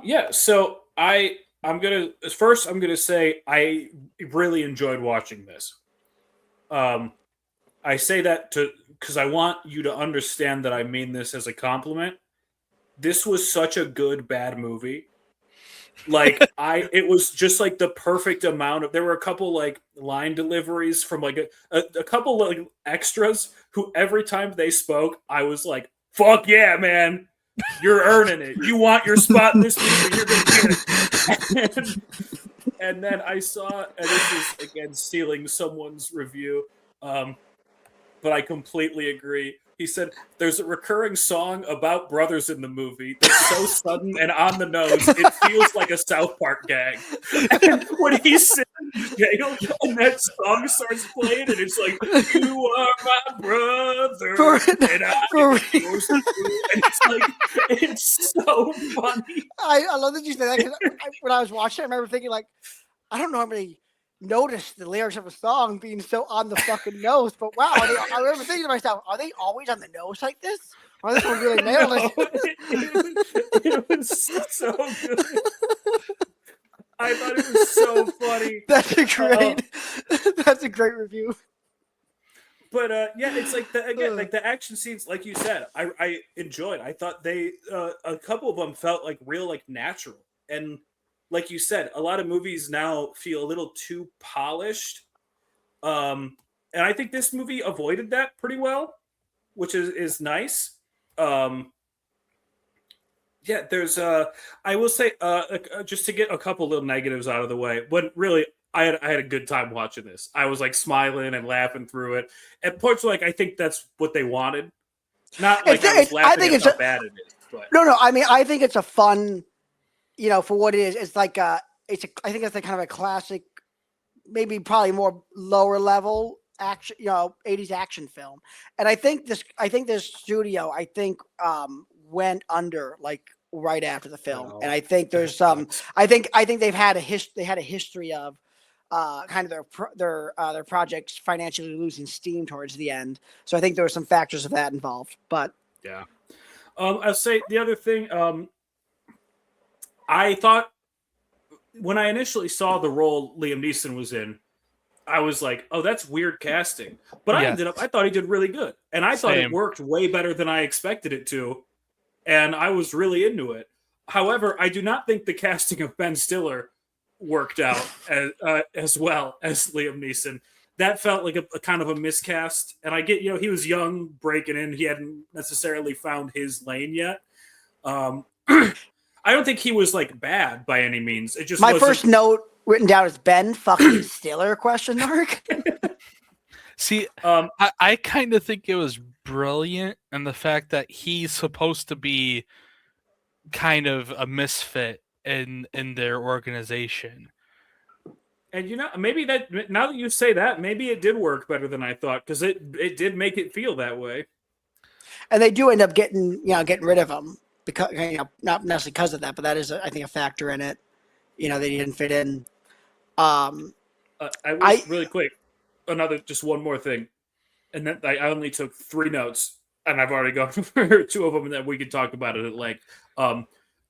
Yeah. So I'm gonna say I really enjoyed watching this. I say that because I want you to understand that I mean this as a compliment. This was such a good bad movie. Like it was just like the perfect amount of. There were a couple like line deliveries from like a couple like extras who every time they spoke, I was like, "Fuck yeah, man, you're earning it. You want your spot in this movie, you're gonna get it." And then I saw, and this is again stealing someone's review, but I completely agree. He said there's a recurring song about brothers in the movie that's so sudden and on the nose, it feels like a South Park gag. And when he's sitting in jail and that song starts playing, and it's like, "You are my brother, and I'm yours too." And it's like, it's so funny. I love that you said that because when I was watching, I remember thinking like, I don't normally notice the lyrics of a song being so on the fucking nose, but wow, I remember thinking to myself, are they always on the nose like this? Or this one really nailed it? It was so good. I thought it was so funny. That's a great review. But yeah, it's like the action scenes, like you said, I enjoyed. I thought they a couple of them felt like real, like natural, and like you said, a lot of movies now feel a little too polished. And I think this movie avoided that pretty well, which is nice. Yeah, there's I will say just to get a couple little negatives out of the way. But really, I had a good time watching this. I was like smiling and laughing through it. At points, like I think that's what they wanted. Not like I was laughing at how bad it is. But no. I mean, I think it's a fun, for what it is. It's like I think it's like kind of a classic, maybe probably more lower level action, 80s action film. And I think this studio, went under like right after the film. And I think there's I think they had a history of kind of their projects financially losing steam towards the end. So I think there were some factors of that involved. But yeah, I'll say the other thing. I thought when I initially saw the role Liam Neeson was in, I was like, oh, that's weird casting. But Yeah. I thought he did really good. And I thought it Same. worked way better than I expected it to. And I was really into it. However, I do not think the casting of Ben Stiller worked out as well as Liam Neeson. That felt like a kind of a miscast. And I get, he was young, breaking in. He hadn't necessarily found his lane yet. I don't think he was like bad by any means. It just My wasn't... first note written down is Ben fucking Stiller ? See, I kind of think it was brilliant, and the fact that he's supposed to be kind of a misfit in their organization. And maybe that, now that you say that, maybe it did work better than I thought, because it did make it feel that way. And they do end up getting rid of him because not necessarily because of that, but that is I think a factor in it. That he didn't fit in. Really quick, just one more thing, and then I only took 3 notes, and I've already gone for 2 of them, and then we can talk about it at length.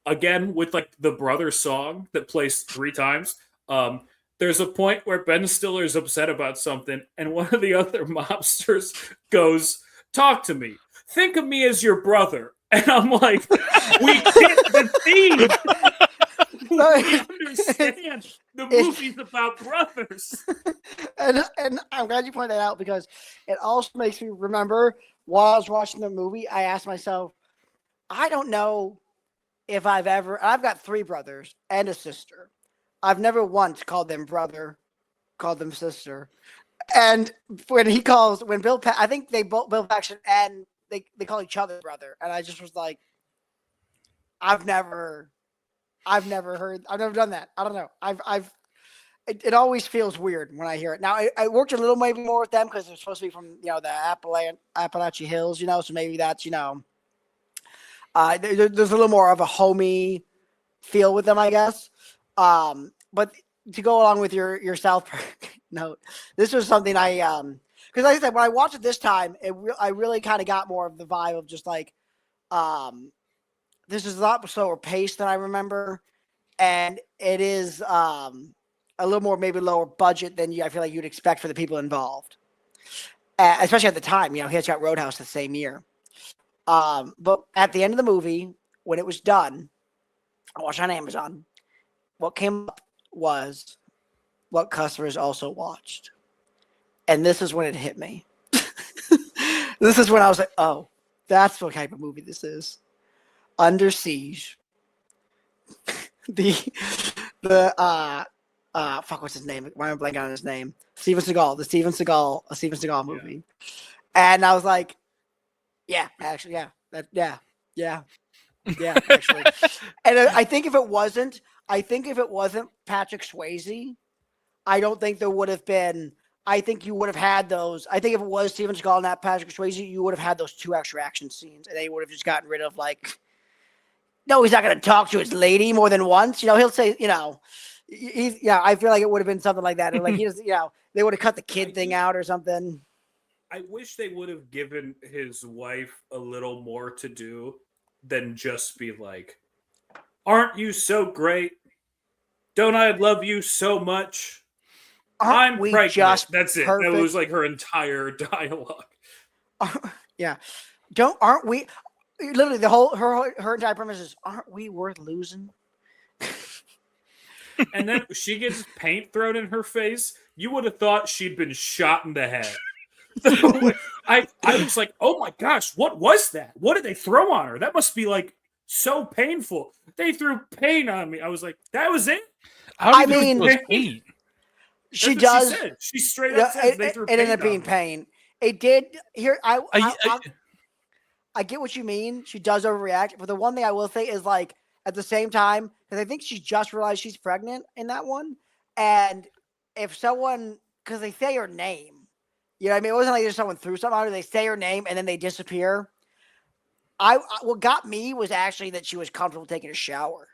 Again, with like the brother song that plays 3 times. There's a point where Ben Stiller is upset about something, and one of the other mobsters goes, "Talk to me. Think of me as your brother." And I'm like, we get the theme. We understand the movie's about brothers. And I'm glad you pointed that out, because it also makes me remember while I was watching the movie, I asked myself, I don't know if I've got 3 brothers and a sister. I've never once called them brother, called them sister. And when I think Bill Paxton and they call each other brother. And I just was like, I've never done that. I don't know. It always feels weird when I hear it. Now, I worked a little maybe more with them because they're supposed to be from, the Appalachian Hills, so maybe that's, there's a little more of a homey feel with them, I guess. But to go along with your South Park note, this was something because like I said, when I watched it this time, I really kind of got more of the vibe of just like, this is a lot slower paced than I remember, and it is a little more maybe lower budget than I feel like you'd expect for the people involved, especially at the time. Hitchcock Roadhouse the same year. But at the end of the movie, when it was done, I watched on Amazon. What came up was what customers also watched. And this is when it hit me. This is when I was like, oh, that's what type of movie this is. Under Siege. What's his name? Why am I blanking on his name? Steven Seagal. The Steven Seagal movie. Yeah. And I was like, yeah, actually, yeah. Actually. And I think if it wasn't Patrick Swayze, I don't think there would have been. I think you would have had those. I think if it was Steven Seagal and not Patrick Swayze, you would have had those 2 extra action scenes, and they would have just gotten rid of no, he's not going to talk to his lady more than once. He'll say, I feel like it would have been something like that. Or like they would have cut the kid thing out or something. I wish they would have given his wife a little more to do than just be like, "Aren't you so great? Don't I love you so much? I'm pregnant." That's it. That was like her entire dialogue. Yeah. Aren't we? Literally, her entire premise is, aren't we worth losing? And then she gets paint thrown in her face. You would have thought she'd been shot in the head. I was like, oh my gosh, what was that? What did they throw on her? That must be like so painful. They threw paint on me. I was like, that was it? I mean, it was paint. She does. She said. She straight up said they threw paint. It ended up being paint. It did. Here, I get what you mean. She does overreact. But the one thing I will say is like at the same time, because I think she just realized she's pregnant in that one. And if someone, because they say her name, what I mean? It wasn't like there's someone threw something on her. They say her name and then they disappear. What got me was actually that she was comfortable taking a shower.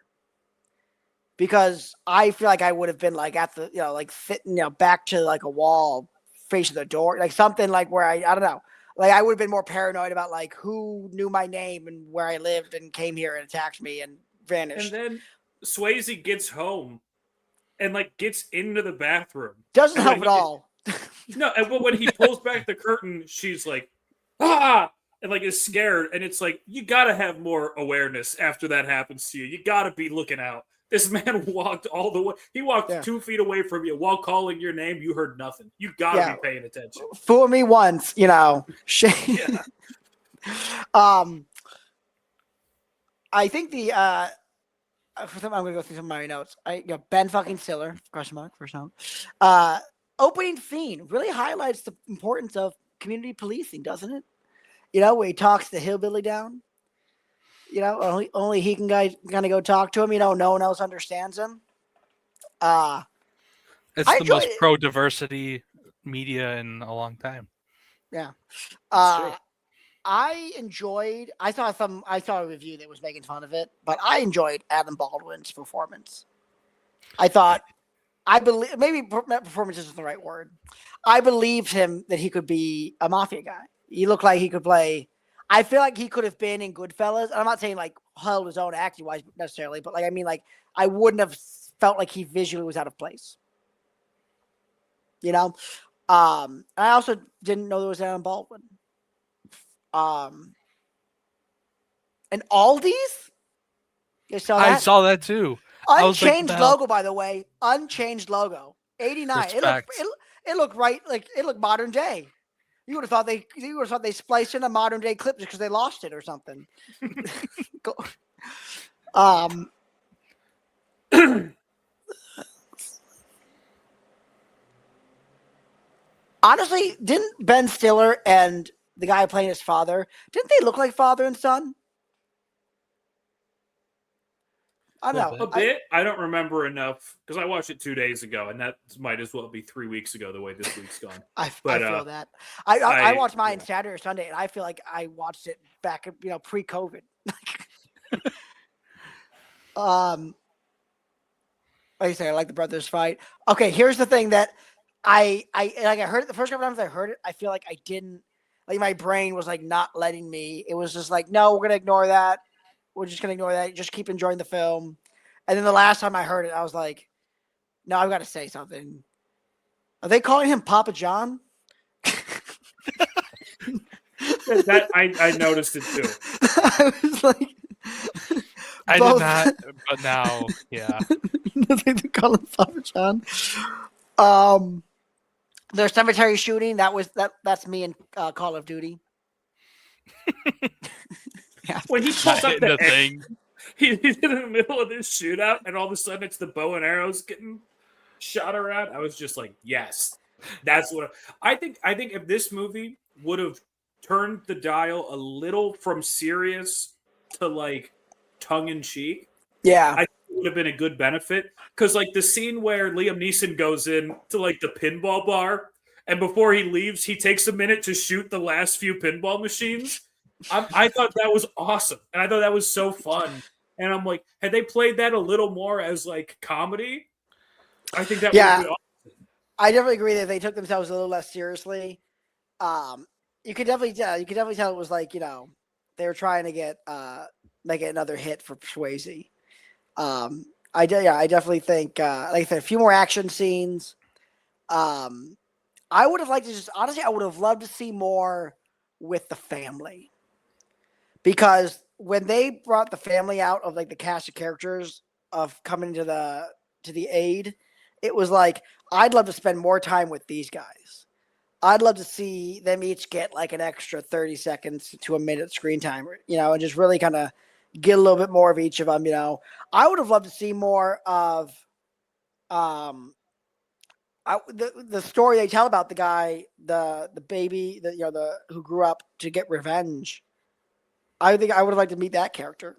Because I feel like I would have been like at the, like sitting, back to like a wall facing the door, like something like where I don't know. Like I would have been more paranoid about like who knew my name and where I lived and came here and attacked me and vanished. And then Swayze gets home and like gets into the bathroom. Doesn't help at all. No, and when he pulls back the curtain, she's like, ah, and like is scared, and it's like you gotta have more awareness after that happens to you. You gotta be looking out. This man walked all the way. He walked 2 feet away from you while calling your name. You heard nothing. You gotta be paying attention. Fool me once, you know. I think the I'm gonna go through some of my notes. Ben fucking Stiller, question mark, first note. Opening scene really highlights the importance of community policing, doesn't it? You know, where he talks the hillbilly down. You know, only he can kind of go talk to him. You know, no one else understands him. It's the most pro-diversity media in a long time. Yeah. I saw a review that was making fun of it, but I enjoyed Adam Baldwin's performance. I believe maybe performance isn't the right word. I believed him that he could be a mafia guy. He looked like he could play. I feel like he could have been in Goodfellas. And I'm not saying like held his own acting wise necessarily, but like I mean like I wouldn't have felt like he visually was out of place. You know, I also didn't know there was Adam Baldwin. And Aldi's. You saw that? I saw that too. Unchanged logo, by the way. Unchanged logo. 89. It looked right. Like it looked modern day. You would have thought they spliced in a modern day clip just because they lost it or something. Honestly, didn't Ben Stiller and the guy playing his father, didn't they look like father and son? I don't know. A bit. I don't remember enough because I watched it 2 days ago, and that might as well be 3 weeks ago the way this week's gone. I feel that. I watched mine Saturday or Sunday, and I feel like I watched it back, pre-COVID. Like you say, I like the brothers fight. Okay, here's the thing that I heard it the first couple times I heard it. I feel like I didn't like my brain was like not letting me. It was just like, no, we're gonna ignore that. We're just gonna ignore that. Just keep enjoying the film. And then the last time I heard it, I was like, no, I've got to say something. Are they calling him Papa John? That I noticed it too. I was like, I did not, but now, yeah. They call him Papa John. Their cemetery shooting. That's me in Call of Duty. Yeah. When he pulls up the thing, he's in the middle of this shootout, and all of a sudden it's the bow and arrows getting shot around. I was just like, yes, that's what I think. I think if this movie would have turned the dial a little from serious to like tongue in cheek, I think it would have been a good benefit. Because like the scene where Liam Neeson goes in to like the pinball bar, and before he leaves, he takes a minute to shoot the last few pinball machines. I thought that was awesome, and I thought that was so fun. And I'm like, had they played that a little more as like comedy, I think that would have been awesome. I definitely agree that they took themselves a little less seriously. You could definitely tell it was like they were trying to get make it another hit for Swayze. I definitely think like I said, a few more action scenes. I would have liked to honestly, I would have loved to see more with the family. Because when they brought the family out of like the cast of characters of coming to the aid, it was like I'd love to spend more time with these guys. I'd love to see them each get like an extra 30 seconds to a minute screen time, and just really kind of get a little bit more of each of them. I would have loved to see more of the story they tell about the guy, the baby, who grew up to get revenge. I think I would have liked to meet that character.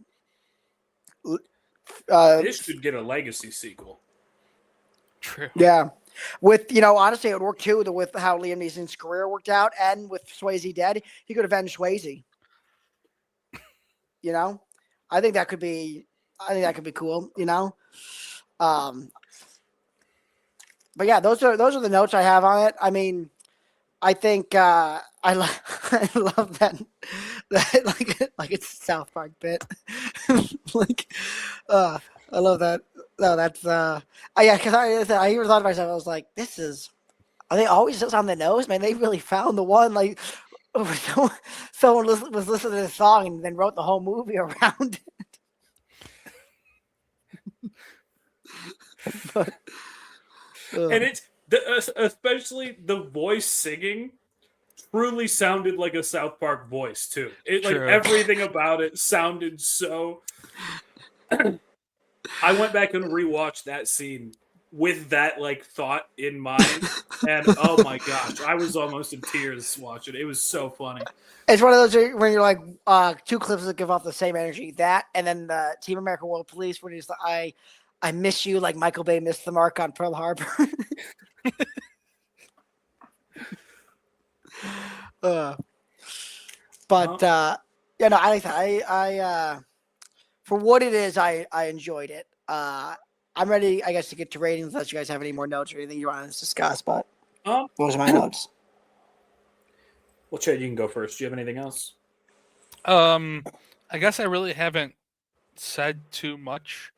This should get a legacy sequel. True. Yeah. With, honestly, it would work too with how Liam Neeson's career worked out, and with Swayze dead, he could avenge Swayze. I think that could be cool, But yeah, those are the notes I have on it. I mean, I think I love that like it's a South Park bit. I love that. No, that's because I even thought to myself, I was like, this is Are they always just on the nose? Man, they really found the one. Like, someone was listening to the song and then wrote the whole movie around it. But, And it's especially the voice singing truly sounded like a South Park voice too. It like True. everything about it sounded so. I went back and rewatched that scene with that like thought in mind, and oh my gosh, I was almost in tears watching it. It was so funny. it's one of those when you're like two clips that give off the same energy. That and then the Team America World Police, when he's like, I miss you, like Michael Bay missed the mark on Pearl Harbor. But yeah, no, I like that. I for what it is, I enjoyed it. I'm ready, I guess, to get to ratings unless you guys have any more notes or anything you want to discuss. But those are my notes. Well, Chad, you can go first. Do you have anything else? I guess I really haven't said too much.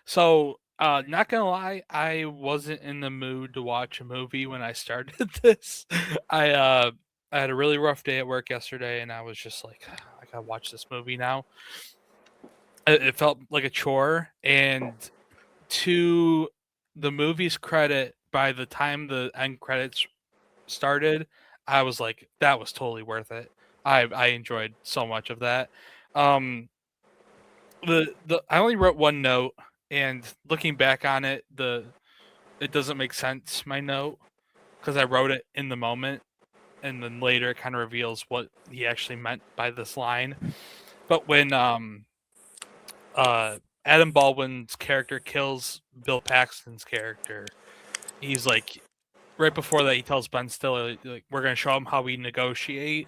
So not gonna lie, I wasn't in the mood to watch a movie when I started this. I had a really rough day at work yesterday, and I was just like, I gotta watch this movie now. It felt like a chore, and to the movie's credit, by the time the end credits started, I was like, that was totally worth it. I enjoyed so much of that. I only wrote one note, and looking back on it, it doesn't make sense, my note, because I wrote it in the moment, and then later it kind of reveals what he actually meant by this line. But when Adam Baldwin's character kills Bill Paxton's character, he's like, right before that, he tells Ben Stiller, like, we're gonna show him how we negotiate,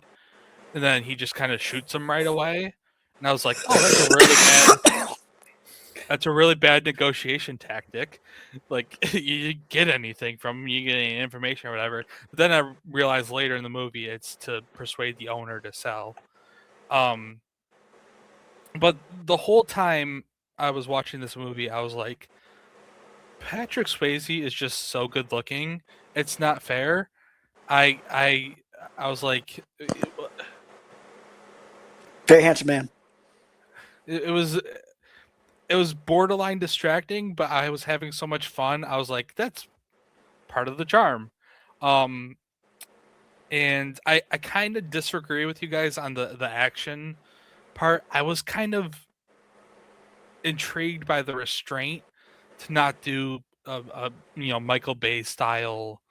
and then he just kind of shoots him right away. And I was like, oh, that's a really bad negotiation tactic. Like, you didn't get anything from him, you get any information or whatever. But then I realized later in the movie it's to persuade the owner to sell. But the whole time I was watching this movie, I was like, Patrick Swayze is just so good looking. It's not fair. I was like, Very handsome man. it was borderline distracting, but I was having so much fun. I was like, that's part of the charm. And I kind of disagree with you guys on the action part. I was kind of intrigued by the restraint to not do a Michael Bay style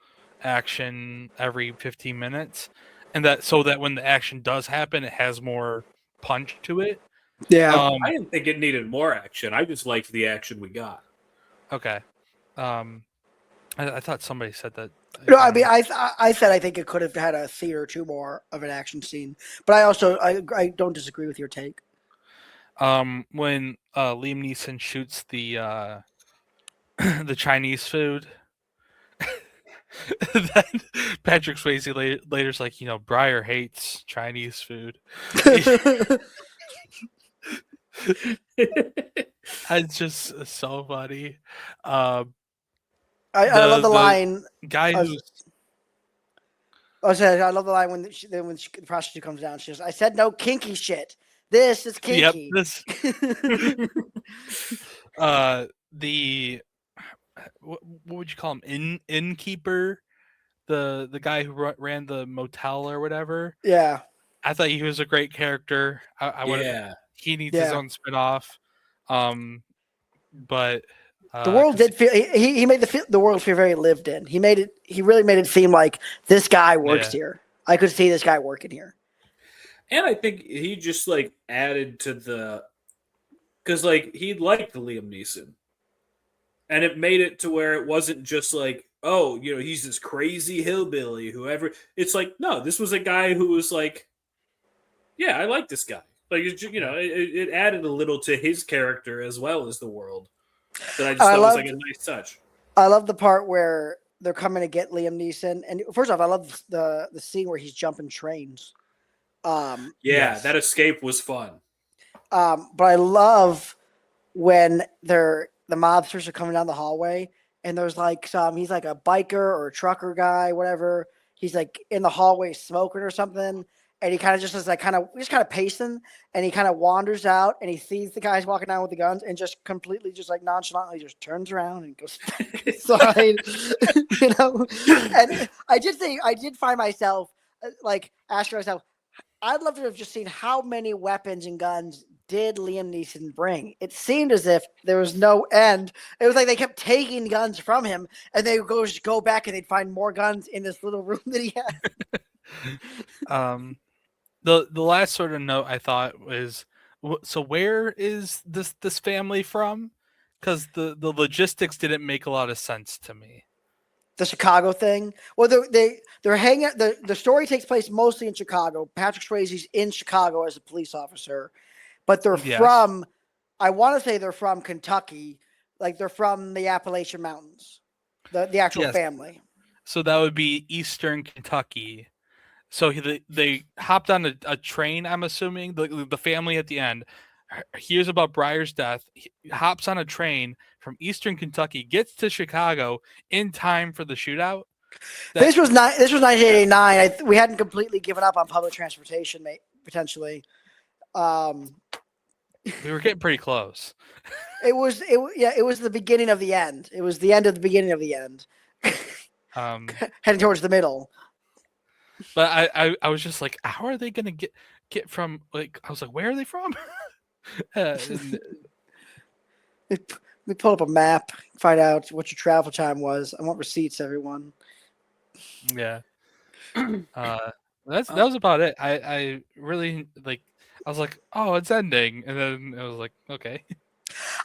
action every 15 minutes, and that so that when the action does happen, it has more punch to it. Yeah. I didn't think it needed more action. I just liked the action we got. Okay. I thought somebody said that. No, I mean, I said I think it could have had a scene or two more of an action scene, but I don't disagree with your take. When Liam Neeson shoots the the Chinese food, then Patrick Swayze later's like, Breyer hates Chinese food. It's just so funny. I love the line. Guy who's I love the line when the prostitute comes down. She says, "I said no kinky shit. This is kinky." Yep. The what would you call him? Innkeeper, the guy who ran the motel or whatever. Yeah. I thought he was a great character. He needs his own spinoff. But the world did feel he made the world feel very lived in. He really made it seem like this guy works here. I could see this guy working here. And I think he just like added to because like he liked Liam Neeson. And it made it to where it wasn't just like, oh, he's this crazy hillbilly, whoever. It's like, no, this was a guy who was like, yeah, I like this guy. Like, it added a little to his character as well as the world. That I just thought was like a nice touch. I love the part where they're coming to get Liam Neeson. And first off, I love the scene where he's jumping trains. That escape was fun. But I love when the mobsters are coming down the hallway and there's like he's like a biker or a trucker guy, whatever. He's like in the hallway smoking or something, and he kind of just is like just kind of pacing, and he kind of wanders out, and he sees the guys walking down with the guns, and just completely just like nonchalantly just turns around and goes back inside, you know. And I did find myself like asking myself, I'd love to have just seen how many weapons and guns did Liam Neeson bring. It seemed as if there was no end. It was like they kept taking guns from him, and they would just go back and they'd find more guns in this little room that he had. The last sort of note I thought was, so where is this family from? Because the logistics didn't make a lot of sense to me. The Chicago thing. Well, they're hanging out. The story takes place mostly in Chicago. Patrick Swayze's in Chicago as a police officer, but they're from. I want to say they're from Kentucky, like they're from the Appalachian Mountains. The actual family. So that would be Eastern Kentucky. So they hopped on a train. I'm assuming the family at the end hears about Breyer's death, hops on a train from Eastern Kentucky, gets to Chicago in time for the shootout. This was 1989. We hadn't completely given up on public transportation, potentially. We were getting pretty close. It was the beginning of the end. It was the end of the beginning of the end. Heading towards the middle. But I was just like, how are they gonna get from, like, I was like, where are they from? We pull up a map, find out what your travel time was. I want receipts, everyone. Yeah. That was about it. I really like. I was like, oh, it's ending, and then I was like, okay.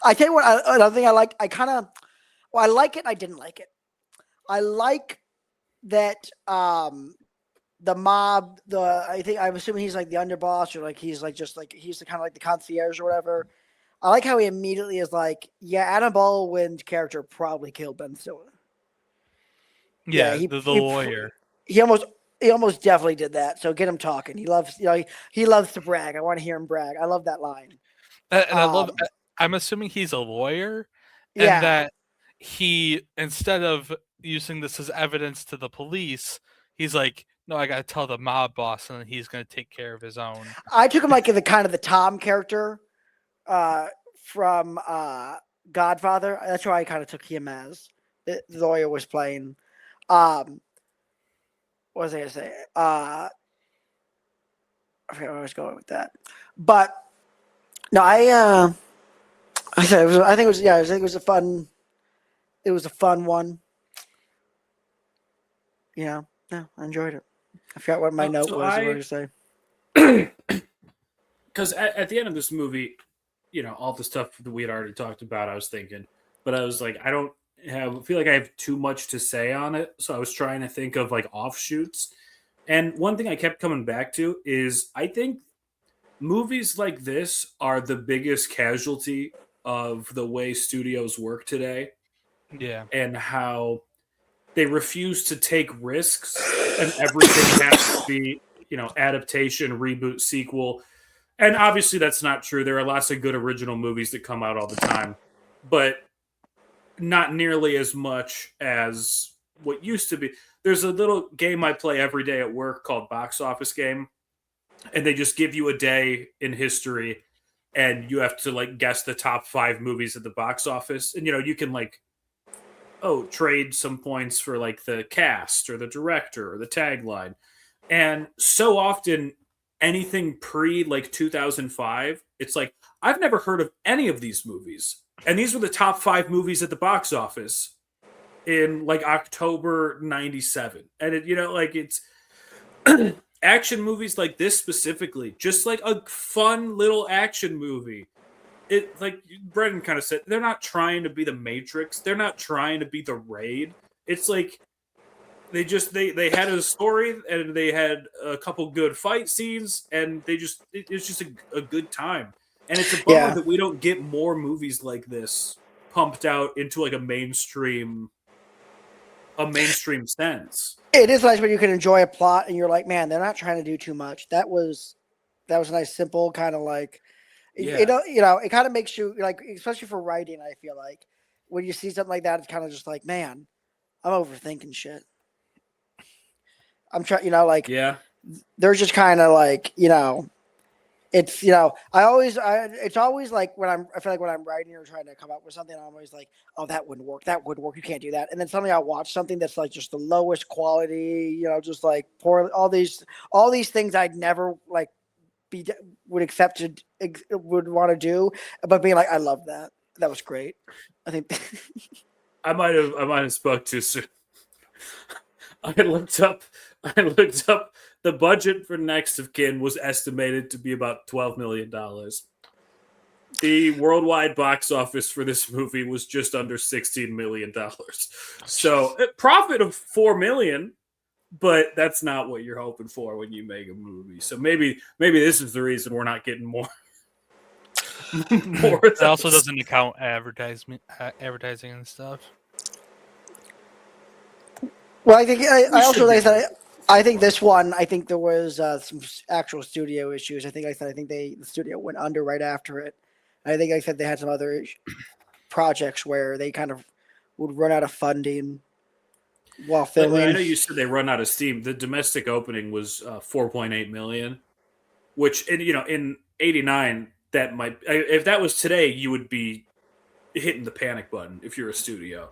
I tell you what, another thing I like. I like it. And I didn't like it. I like that the mob. I'm assuming he's like the underboss, or like he's like just like he's the kind of like the concierge or whatever. I like how he immediately is like, yeah, Adam Baldwin's character probably killed Ben Stiller. Yeah, the lawyer. He almost definitely did that. So get him talking. He loves, he loves to brag. I want to hear him brag. I love that line. And I love. I'm assuming he's a lawyer, and that he, instead of using this as evidence to the police, he's like, no, I got to tell the mob boss, and then he's going to take care of his own. I took him like the kind of the Tom character from Godfather. That's why I kind of took him as the lawyer was playing. What was I going to say? I forget where I was going with that. But no, I think it was a fun. It was a fun one. Yeah, no, I enjoyed it. I forgot what my note was. What did you say? Because at the end of this movie, all the stuff that we had already talked about, I was thinking, but I was like, I feel like I have too much to say on it. So I was trying to think of like offshoots. And one thing I kept coming back to is I think movies like this are the biggest casualty of the way studios work today. Yeah. And how they refuse to take risks and everything has to be, adaptation, reboot, sequel. And obviously that's not true. There are lots of good original movies that come out all the time, but not nearly as much as what used to be. There's a little game I play every day at work called Box Office Game, and they just give you a day in history and you have to like guess the top 5 movies at the box office. And you can like trade some points for like the cast or the director or the tagline. And so often anything pre like 2005, it's like, I've never heard of any of these movies. And these were the top 5 movies at the box office in like October 97. And it's action movies like this specifically, just like a fun little action movie. It, like Brendan kind of said, they're not trying to be the Matrix. They're not trying to be the Raid. It's like they had a story and they had a couple good fight scenes and it's just a good time. And it's a bummer that we don't get more movies like this pumped out into like a mainstream sense. It is nice when you can enjoy a plot and you're like, man, they're not trying to do too much. That was a nice, simple kind of like, it kind of makes you like, especially for writing, I feel like when you see something like that, it's kind of just like, man, I'm overthinking shit. I'm trying, like Yeah. they're just kind of like, it's it's always like I feel like when I'm writing or trying to come up with something, I'm always like, oh, that wouldn't work, you can't do that. And then suddenly I'll watch something that's like just the lowest quality, just like poor, all these things I'd never like would accept to would want to do, but being like, I love that was great. I think I might have spoke too soon. I looked up the budget for Next of Kin was estimated to be about $12 million. The worldwide box office for this movie was just under $16 million. So a profit of $4 million, but that's not what you're hoping for when you make a movie. So maybe this is the reason we're not getting more. It also doesn't account advertising and stuff. Well, I think I also like that. I think this one. I think there was some actual studio issues. I think the studio went under right after it. I think I said they had some other projects where they kind of would run out of funding while filming. I know you said they run out of steam. The domestic opening was 4.8 million, which in '89 that might, if that was today, you would be hitting the panic button if you're a studio.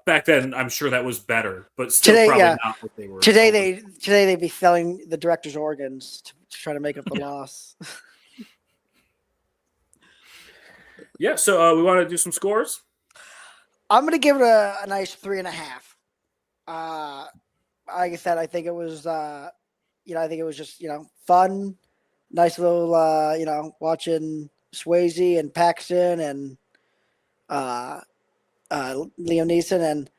Back then, I'm sure that was better, but still today, probably not what they were. Today they'd be selling the director's organs to try to make up the loss. Yeah, so we want to do some scores. I'm gonna give it a nice 3.5. Like I said, I think it was I think it was just fun, nice little watching Swayze and Paxton and Liam Neeson, and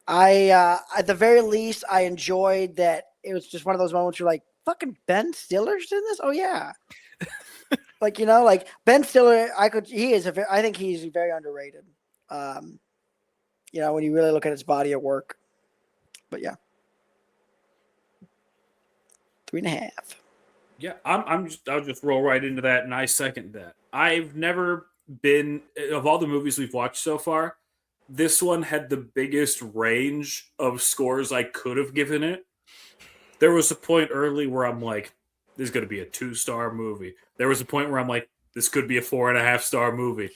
I at the very least I enjoyed that it was just one of those moments where like fucking Ben Stiller's in this. Oh yeah. Like like Ben Stiller, I think he's very underrated. When you really look at his body of work. But yeah, 3.5. Yeah, I'll just roll right into that, and I second that. I've never been, of all the movies we've watched so far, this one had the biggest range of scores I could have given it. There was a point early where I'm like, this is going to be a 2-star movie. There was a point where I'm like, this could be a 4.5-star movie.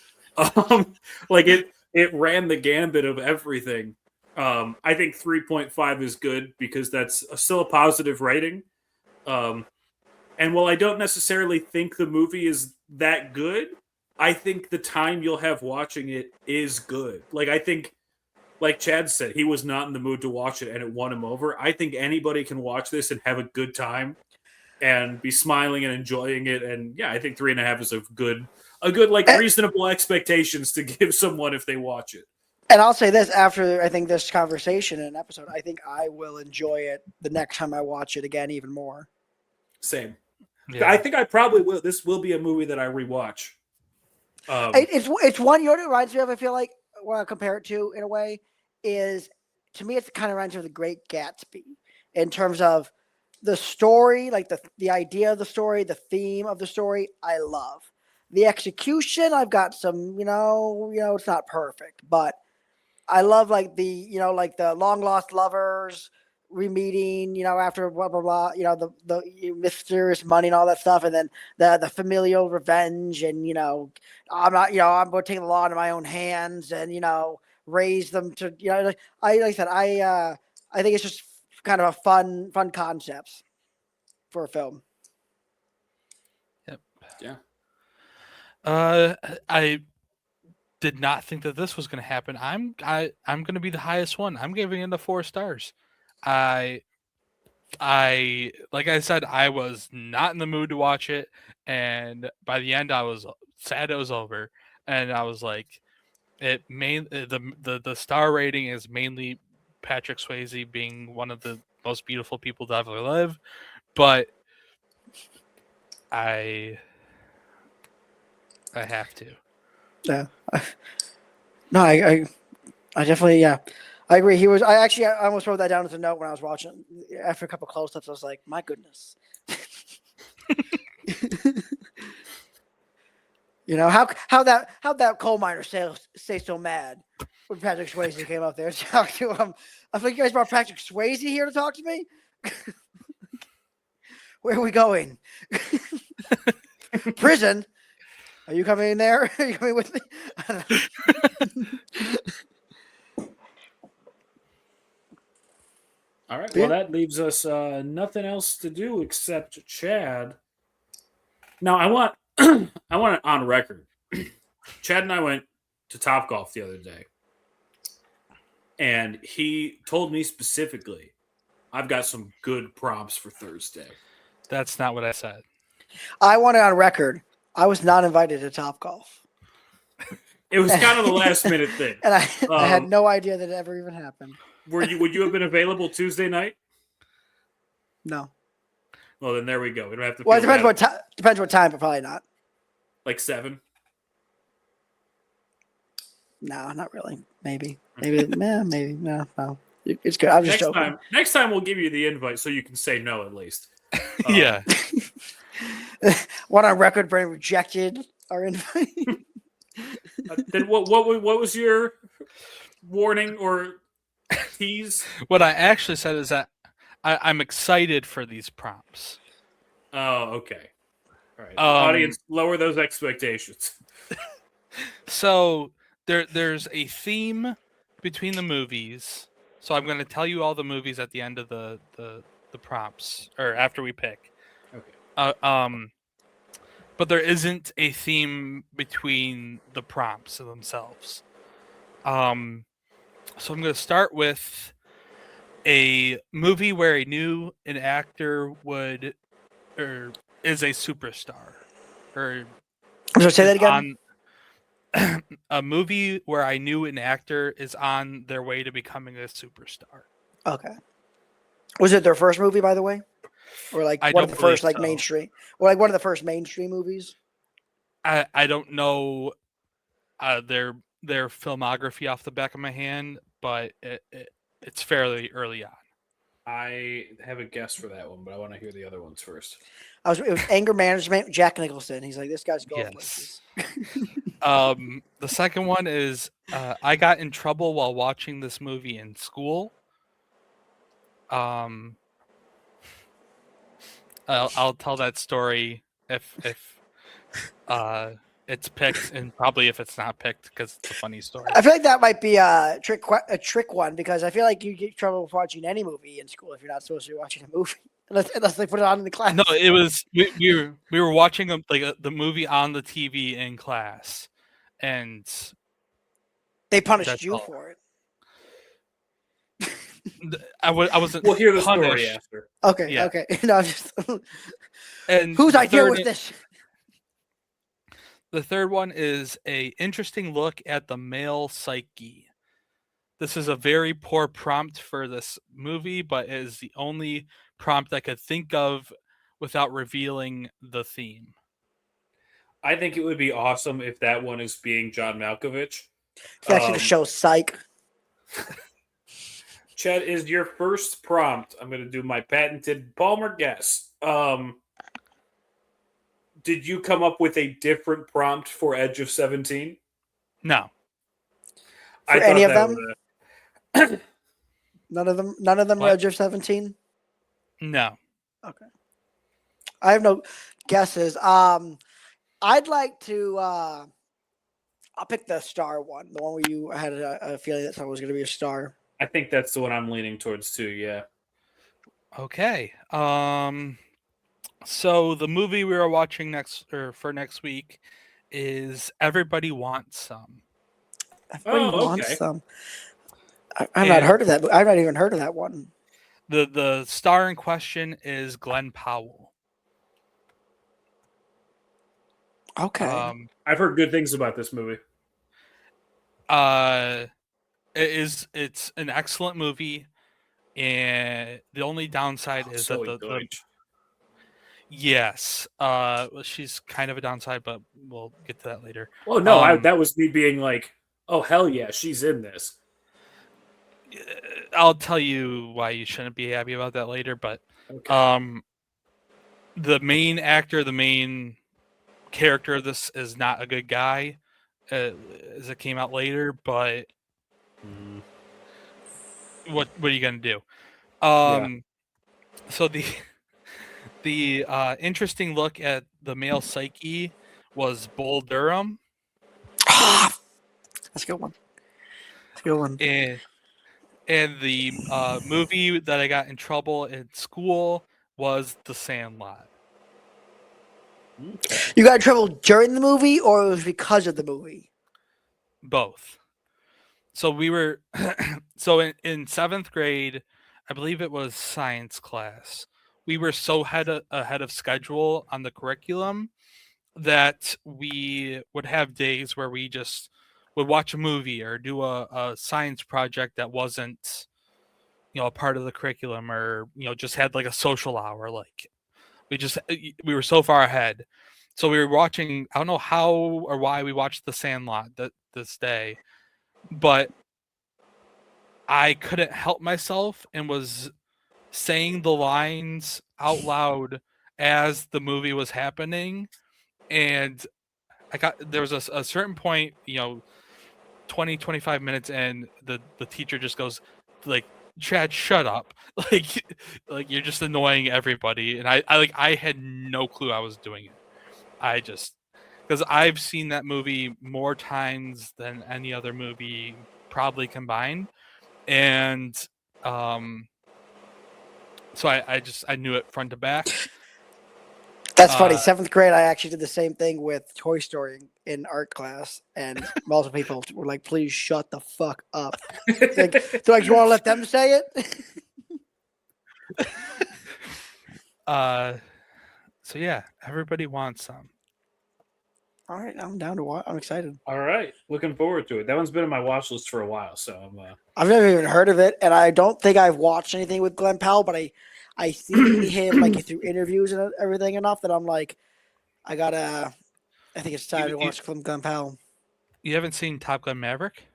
Like it ran the gambit of everything. I think 3.5 is good because that's still a positive rating. And while I don't necessarily think the movie is that good, I think the time you'll have watching it is good. Like, I think, like Chad said, he was not in the mood to watch it and it won him over. I think anybody can watch this and have a good time and be smiling and enjoying it. And yeah, I think 3.5 is a good reasonable expectations to give someone if they watch it. And I'll say this, after I think this conversation and episode, I think I will enjoy it the next time I watch it again even more. Same. Yeah. I think I probably will. This will be a movie that I rewatch. It's one it reminds me of. I feel like what I compare it to in a way is, to me, it kind of reminds me of The Great Gatsby in terms of the story, like the idea of the story, the theme of the story. I love the execution. I've got some, it's not perfect, but I love like like the long lost lovers re-meeting, after blah blah blah, the mysterious money and all that stuff, and then the familial revenge, and I'm not, I'm going to take the law into my own hands and raise them to, like I said, I think it's just kind of a fun concepts for a film. Yep. Yeah. I did not think that this was going to happen. I'm going to be the highest one. I'm giving it 4 stars. I like I said, I was not in the mood to watch it, and by the end I was sad it was over, and I was like, the star rating is mainly Patrick Swayze being one of the most beautiful people to ever live, but I have to. Yeah. No, I definitely, yeah. I agree. I almost wrote that down as a note when I was watching. After a couple close-ups, I was like, my goodness. You know how that coal miner stay so mad when Patrick Swayze came up there to talk to him. I think you guys brought Patrick Swayze here to talk to me. Where are we going? Prison? Are you coming in there? Are you coming with me? All right. Yeah. Well, that leaves us nothing else to do except Chad. Now, I want I want it on record. Chad and I went to Top Golf the other day, and he told me specifically, "I've got some good prompts for Thursday." That's not what I said. I want it on record. I was not invited to Top Golf. It was kind of the last minute thing. And I had no idea that it ever even happened. Would you have been available Tuesday night? No. Well, then there we go. We don't have to. Well, it depends what time, but probably not. Like 7. No, not really. Maybe. Maybe. No. It's good. I'm just joking. Next time we'll give you the invite so you can say no at least. Yeah. What on record, Brandon rejected our invite. Then what was your warning or tease? What I actually said is that I'm excited for these prompts. Oh, okay. All right. Audience, lower those expectations. So there's a theme between the movies. So I'm going to tell you all the movies at the end of the prompts, or after we pick. Okay. But there isn't a theme between the prompts themselves. So I'm going to start with a movie where I knew an actor is a superstar. So say that again. A movie where I knew an actor is on their way to becoming a superstar. Okay. Was it their first movie, by the way? Or like one of the first mainstream, or like one of the first mainstream movies? I don't know their filmography off the back of my hand, but it's fairly early on. I have a guess for that one, but I want to hear the other ones first. It was Anger Management, Jack Nicholson. He's like, this guy's going places. The second one is I got in trouble while watching this movie in school. I'll tell that story if it's picked, and probably if it's not picked because it's a funny story. I feel like that might be a trick one, because I feel like you get in trouble with watching any movie in school if you're not supposed to be watching a movie unless they put it on in the class. No, it was we were watching the movie on the TV in class, and they punished you for it. I wasn't. We'll hear the punished. story after. Okay. Yeah. Okay. No, just and whose idea was this? The third one is a interesting look at the male psyche. This is a very poor prompt for this movie, but it is the only prompt I could think of without revealing the theme. I think it would be awesome if that one is being John Malkovich. It's actually the show Psych. Chad, is your first prompt? I'm going to do my patented Palmer guess. Did you come up with a different prompt for Edge of 17? No. For any of them? None of them are Edge of 17? No. Okay. I have no guesses. I'd like to I'll pick the star one, the one where you had a feeling that someone was going to be a star. I think that's the one I'm leaning towards too, yeah. Okay. So the movie we were watching for next week is Everybody Wants Some. Everybody wants some. I've not heard of that. I've not even heard of that one. The star in question is Glenn Powell. Okay. I've heard good things about this movie. It's an excellent movie, and the only downside is that the yes, she's kind of a downside, but we'll get to that later. Oh no, that was me being like, oh hell yeah, she's in this. I'll tell you why you shouldn't be happy about that later, but okay. The main actor, the main character of this is not a good guy, as it came out later. But what are you gonna do? So the interesting look at the male psyche was Bull Durham, That's a good one. That's a good one. and the movie that I got in trouble in school was The Sandlot. Okay. You got in trouble during the movie, or it was because of the movie? Both. So we were so in 7th grade, I believe it was science class. We were so ahead of schedule on the curriculum that we would have days where we just would watch a movie or do a science project that wasn't, a part of the curriculum, or just had like a social hour. Like we were so far ahead, so we were watching. I don't know how or why we watched The Sandlot this day, but I couldn't help myself and was saying the lines out loud as the movie was happening. And there was a certain point, 20-25 minutes in, the teacher just goes like, Chad, shut up. like you're just annoying everybody. And I had no clue I was doing it. I just, because I've seen that movie more times than any other movie probably combined. And so I knew it front to back. That's funny. 7th grade, I actually did the same thing with Toy Story in art class, and multiple people were like, "Please shut the fuck up." Like, you want to let them say it? So yeah, everybody wants some. All right, I'm down to watch. I'm excited. All right, looking forward to it. That one's been on my watch list for a while, so I'm. I've never even heard of it, and I don't think I've watched anything with Glenn Powell, but I see him like through interviews and everything enough that I'm like, I think it's time to watch Glenn Powell. You haven't seen Top Gun Maverick?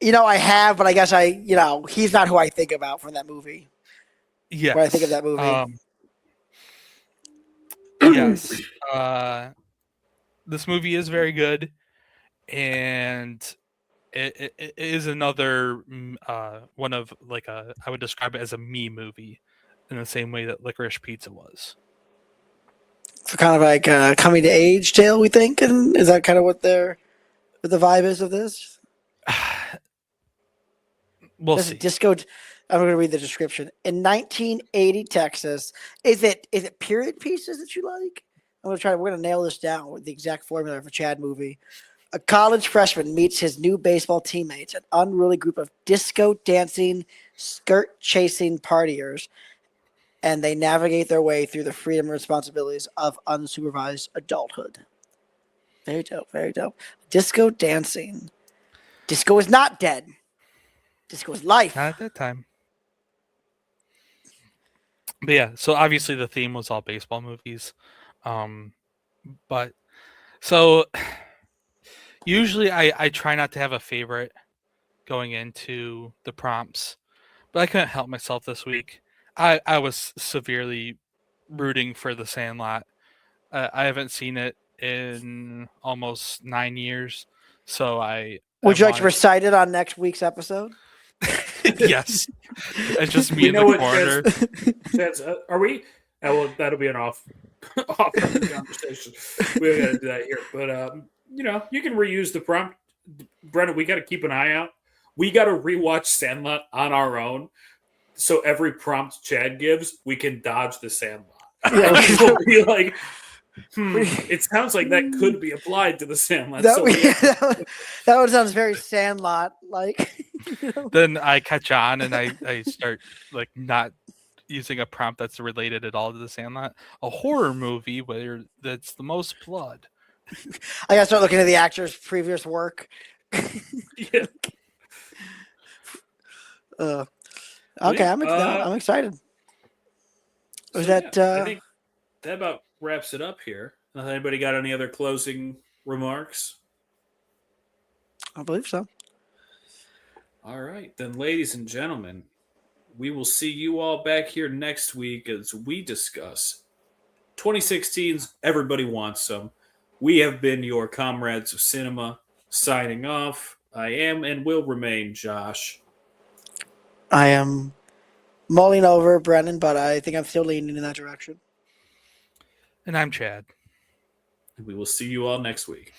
I have, but I guess he's not who I think about from that movie. Yes. When I think of that movie. Yes. This movie is very good, and it is another one of I would describe it as a me movie, in the same way that Licorice Pizza was. So kind of like a coming to age tale, we think, and is that kind of what the vibe is of this? We'll see. Disco. I'm going to read the description. In 1980 Texas, is it period pieces that you like? We're going to nail this down with the exact formula for Chad movie. A college freshman meets his new baseball teammates, an unruly group of disco dancing, skirt chasing partiers, and they navigate their way through the freedom and responsibilities of unsupervised adulthood. Very dope, very dope. Disco dancing. Disco is not dead. Disco is life. Not at that time. But yeah, so obviously the theme was all baseball movies. But so usually I try not to have a favorite going into the prompts, but I couldn't help myself this week. I was severely rooting for The Sandlot. I haven't seen it in almost 9 years, so Would you like to recite it on next week's episode? Yes, it's just me in the corner. That's are we? Well, that'll be an off conversation. We got to do that here, but you can reuse the prompt. Brennan, we got to keep an eye out. We got to rewatch Sandlot on our own, so every prompt Chad gives, we can dodge the Sandlot. Yeah, we'll be like, it sounds like that could be applied to the Sandlot. That one sounds very Sandlot like. Then I catch on and I start like not using a prompt that's related at all to the Sandlot. A horror movie where that's the most blood. I gotta start looking at the actor's previous work. Yeah. Okay, I'm excited. I think that about wraps it up here. Anybody got any other closing remarks? I believe so. All right, then, ladies and gentlemen, we will see you all back here next week as we discuss 2016's Everybody Wants Some. We have been your comrades of cinema. Signing off. I am and will remain Josh. I am mulling over Brennan, but I think I'm still leaning in that direction. And I'm Chad. We will see you all next week.